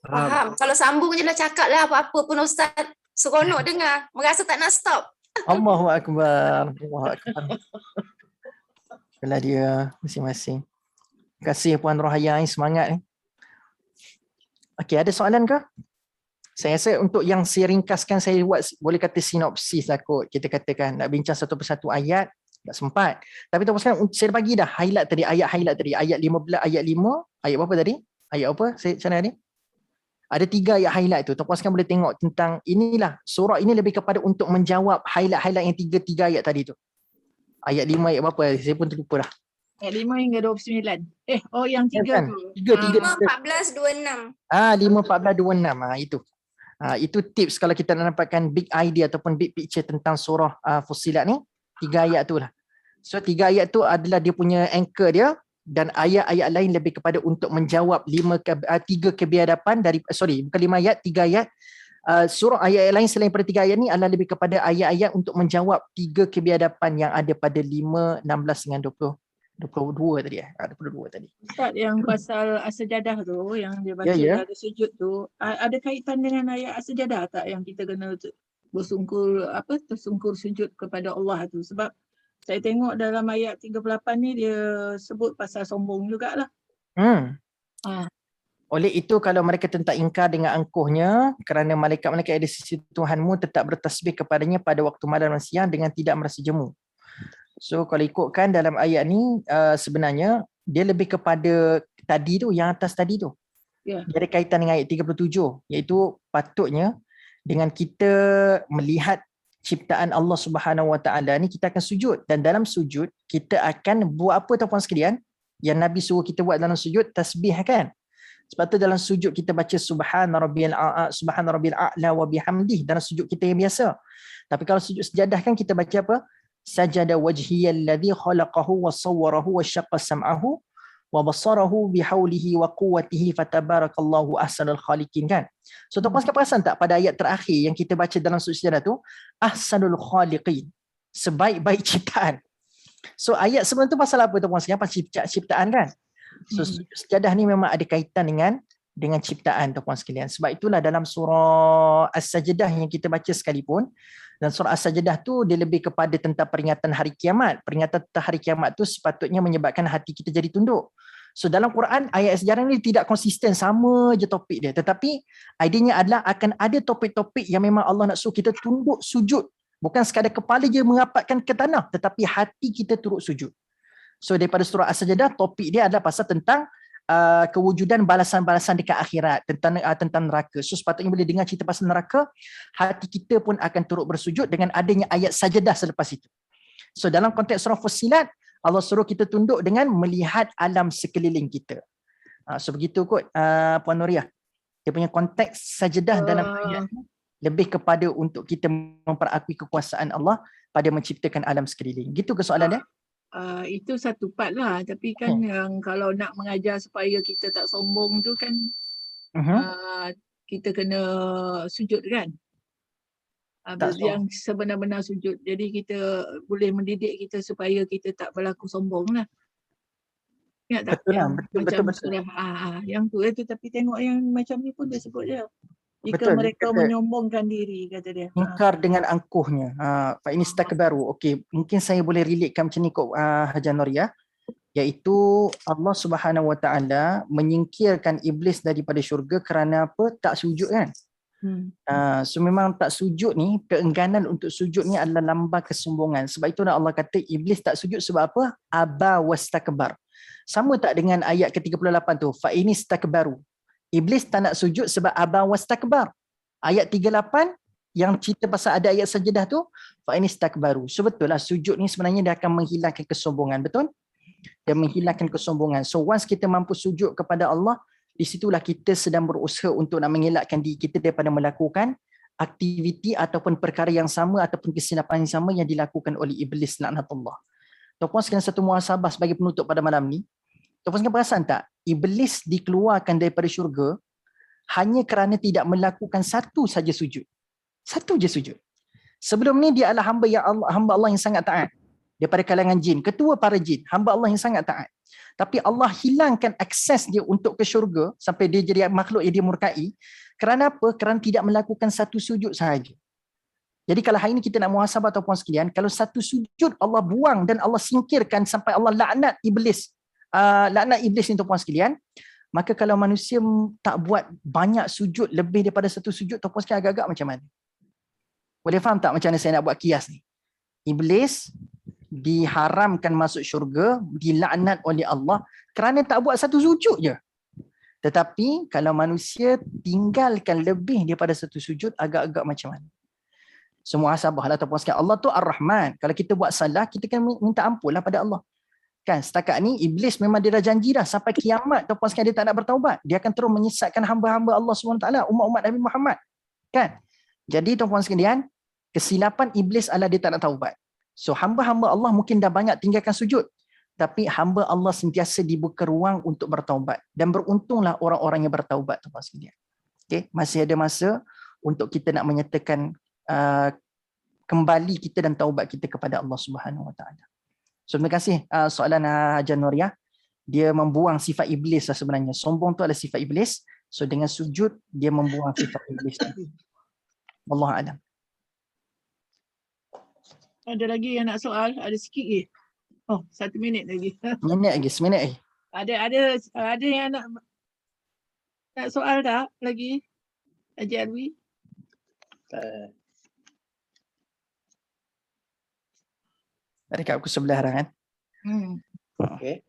Faham. Kalau sambung je lah, cakap lah apa-apa pun Ustaz. Seronok dengar. Merasa tak nak stop. Allahu Akbar. Allahu Akbar. Itulah dia masing-masing. Terima kasih Puan Rohaya, semangat ni. Okey, ada soalan ke? Saya rasa untuk yang saya ringkaskan, saya buat boleh kata sinopsis lah kot. Kita katakan nak bincang satu persatu ayat, tak sempat. Tapi tuan-tuan sekalian, saya bagi dah highlight tadi, ayat 15, ayat 5, ayat berapa tadi? Ayat apa? Saya macam mana ni? Ada 3 ayat highlight tu. Tuan-tuan sekalian boleh tengok tentang inilah, surah ini lebih kepada untuk menjawab highlight-highlight yang 3 ayat tadi tu. Ayat 5, ayat berapa? Saya pun terlupa dah. Ayat 5 hingga 29. Yang 3 kan? tu. 5, 14, 26. 5, 14, 26. Itu. Itu tips kalau kita nak dapatkan big idea ataupun big picture tentang surah Fussilat ni. 3 ayat tu lah. So 3 ayat tu adalah dia punya anchor dia, dan ayat-ayat lain lebih kepada untuk menjawab 3 kebiadaban dari, bukan 5 ayat, 3 ayat. Surah ayat lain selain pada 3 ayat ni adalah lebih kepada ayat-ayat untuk menjawab 3 kebiadaban yang ada pada 5, 16 dengan 22 tadi 22 tadi. Ustaz, yang pasal as-sajadah tu, yang dia baca ada sujud tu, ada kaitan dengan ayat as-sajadah tak yang kita kena tersungkur sujud kepada Allah tu? Sebab saya tengok dalam ayat 38 ni dia sebut pasal sombong jugalah. Oleh itu kalau mereka tentang ingkar dengan angkuhnya, kerana malaikat-malaikat ada sisi Tuhanmu tetap bertasbih kepadanya pada waktu malam dan siang dengan tidak merasa jemu. So kalau ikutkan dalam ayat ni, sebenarnya dia lebih kepada tadi tu, yang atas tadi tu. Dia ada kaitan dengan ayat 37, iaitu patutnya dengan kita melihat ciptaan Allah Subhanahu Wa Taala ni, kita akan sujud, dan dalam sujud kita akan buat apa tuan-puan sekalian? Yang Nabi suruh kita buat dalam sujud, tasbih kan? Sebab tu dalam sujud kita baca subhana rabbiyal a'la wa bihamdih dalam sujud kita yang biasa. Tapi kalau sujud sejadah kan kita baca apa? Sajada wajhiyal ladzi khalaqahu wa sawwarahu wa syaqqa sam'ahu wa basarahu bihaulihi wa quwwatihi fatabarakallahu ahsanul khaliqin kan. So tuan-puan sekalian perasan tak pada ayat terakhir yang kita baca dalam sujud sejadah tu, ahsanul khaliqin, sebaik-baik ciptaan. So ayat sebelum tu pasal apa tuan-puan sekalian? Pasal ciptaan kan. So sejadah ni memang ada kaitan dengan ciptaan tuan-puan sekalian. Sebab itulah dalam surah As-Sajdah yang kita baca sekalipun, dan surah As-Sajdah tu dia lebih kepada tentang peringatan hari kiamat. Peringatan tentang hari kiamat tu sepatutnya menyebabkan hati kita jadi tunduk. So dalam Quran ayat sejarah ni tidak konsisten, sama je topik dia. Tetapi idenya adalah akan ada topik-topik yang memang Allah nak suruh kita tunduk sujud. Bukan sekadar kepala je merapatkan ke tanah, tetapi hati kita turut sujud. So daripada surah As-Sajdah, topik dia adalah pasal tentang kewujudan balasan-balasan dekat akhirat, tentang neraka. So sepatutnya bila dengar cerita pasal neraka, hati kita pun akan turut bersujud dengan adanya ayat sajadah selepas itu. So dalam konteks surah Fussilat, Allah suruh kita tunduk dengan melihat alam sekeliling kita. So begitu kot Puan Nuriah. Dia punya konteks sajadah dalam ayat lebih kepada untuk kita memperakui kekuasaan Allah pada menciptakan alam sekeliling. Gitu ke soalannya? Itu satu part lah, tapi kan yang kalau nak mengajar supaya kita tak sombong tu kan kita kena sujud kan, yang sebenar-benar sujud. Jadi kita boleh mendidik kita supaya kita tak berlaku sombong lah. Ingat tak? Betul. Yang tu tapi tengok yang macam ni pun dia sebut je. Jika mereka menyombongkan diri, kata dia. Ingkar dengan angkuhnya. Fa ini istakbaru. Okey, mungkin saya boleh relatekan macam ni kot Hajar Nuriah. Iaitu Allah Subhanahu Wa Taala menyingkirkan iblis daripada syurga kerana apa? Tak sujud kan? So memang tak sujud ni, keengganan untuk sujud ni adalah lambang kesombongan. Sebab itulah Allah kata iblis tak sujud sebab apa? Aba wastakbar. Sama tak dengan ayat ke-38 tu? Fa ini istakbaru. Iblis tak nak sujud sebab aba wastakbar. Ayat 38 yang cerita pasal ada ayat sajadah tu, fa ini istakbaru. So betul lah sujud ni sebenarnya dia akan menghilangkan kesombongan, betul? dan menghilangkan kesombongan. So once kita mampu sujud kepada Allah, di situlah kita sedang berusaha untuk nak mengelakkan diri kita daripada melakukan aktiviti ataupun perkara yang sama ataupun kesilapan yang sama yang dilakukan oleh iblis, laknatullah. Tuan-puan sekalian, satu muhasabah sebagai penutup pada malam ni. Tuan-puan sekalian perasan tak? Iblis dikeluarkan daripada syurga hanya kerana tidak melakukan satu saja sujud. Satu je sujud. Sebelum ni dia adalah hamba Allah yang sangat taat. Daripada kalangan jin, ketua para jin, hamba Allah yang sangat taat. Tapi Allah hilangkan akses dia untuk ke syurga sampai dia jadi makhluk yang dia murkai. Kerana apa? Kerana tidak melakukan satu sujud sahaja. Jadi kalau hari ini kita nak muhasabah tuan-puan sekalian, kalau satu sujud Allah buang dan Allah singkirkan sampai Allah laknat iblis. Laknat iblis ni tuan-puan sekalian, maka kalau manusia tak buat banyak sujud lebih daripada satu sujud, tuan-puan sekalian agak-agak macam mana? Boleh faham tak macam mana saya nak buat kias ni? Iblis diharamkan masuk syurga, dilaknat oleh Allah kerana tak buat satu sujud je. Tetapi kalau manusia tinggalkan lebih daripada satu sujud, agak-agak macam mana? Semua muhasabahlah tuan-puan sekalian. Allah tu Ar-Rahman. Kalau kita buat salah, kita kena minta ampun lah pada Allah. Kan setakat ni iblis memang dia dah janji dah sampai kiamat tuan-puan sekalian dia tak nak bertaubat. Dia akan terus menyesatkan hamba-hamba Allah SWT, umat-umat Nabi Muhammad. Kan? Jadi tuan-puan sekalian, kesilapan iblis adalah dia tak nak taubat. So hamba-hamba Allah mungkin dah banyak tinggalkan sujud, tapi hamba Allah sentiasa dibuka ruang untuk bertaubat, dan beruntunglah orang-orang yang bertaubat tuan-puan sekalian. Okay? Masih ada masa untuk kita nak menyatakan kembali kita dan taubat kita kepada Allah Subhanahu Wa Taala. So terima kasih soalan Hajar Nuriah. Dia membuang sifat iblis lah sebenarnya. Sombong tu adalah sifat iblis. So dengan sujud dia membuang sifat iblis. Wallahu a'lam. Ada lagi yang nak soal? Ada sikit je. Oh, 1 minit lagi. Seminit lagi. Ada yang nak soal tak lagi? Haji Alwi? Dekat aku sebelah dah kan. Okay.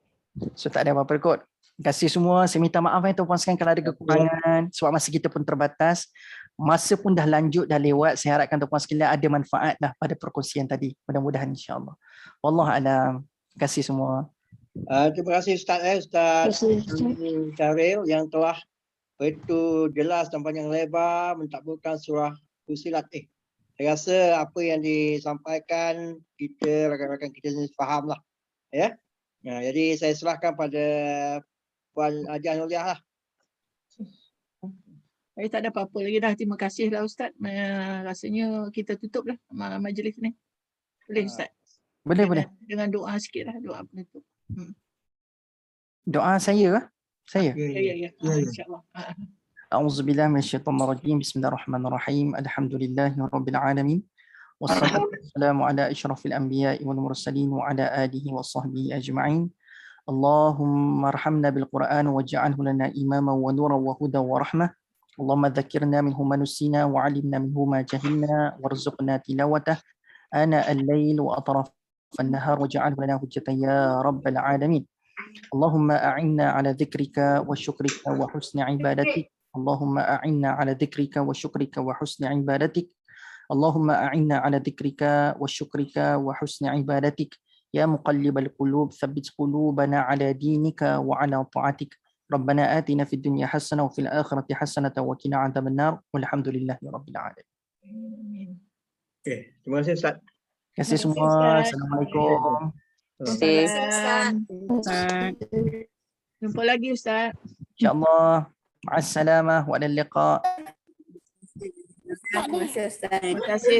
So tak ada apa-apa kot. Terima kasih semua. Saya minta maaf tuan-puan sekalian kalau ada kekurangan. Sebab masa kita pun terbatas. Masa pun dah lanjut, dah lewat. Saya harapkan tuan-puan sekalian ada manfaat dah pada perkongsian tadi. Mudah-mudahan insya-Allah. Wallahualam. Terima kasih semua. Terima kasih Ustaz Syaril yang telah begitu jelas dan panjang lebar mentadbirkan surah Fussilat. Saya rasa apa yang disampaikan kita rakan-rakan kita ni faham lah. Ya. Jadi saya serahkan pada Puan Hajar Nuriah lah. Saya tak ada apa-apa lagi dah. Terima kasih lah Ustaz. Rasanya kita tutup lah majlis ni. Boleh Ustaz? Boleh. Dengan doa sikit lah. Doa penutup. Doa saya? Saya? Ya. InsyaAllah. A'udzubillah minasyaitonirrajim. Bismillahirrahmanirrahim. Alhamdulillahirabbil alamin. Wassalatu wassalamu ala asyrafil anbiya'i wal mursalin wa ala alihi wa sahbihi ajma'in. Allahumma arhamna bil Qur'an waj'alhu lana imama wa nuran wa hudan wa rahmah. Allahumma dzakirna minhu ma nusina wa 'allimna minhu ma jahilna warzuqna tilawatah ana al-lail wa atraf an-nahar waj'alhu lana hujjatan ya rabbal alamin. Allahumma a'inna ala dzikrika wa syukrika wa husni ibadatik. Allahumma a'inna ala dzikrika wa syukrika wa husni ibadatik. Allahumma a'inna ala dzikrika wa syukrika wa husni ibadatik. Ya muqallibal qulub tsabbit qulubana ala dinika wa ala ta'atik. Rabbana atina fid dunya hasanah wa fil akhirati hasanah wa qina adzaban nar. Walhamdulillahi rabbil alamin. Okey, terima kasih Ustaz. Terima kasih semua. Assalamualaikum. Ustaz. Jumpa lagi Ustaz. InsyaAllah. Ma'assalamah wa ala liqa. Terima kasih Ustaz. Terima kasih.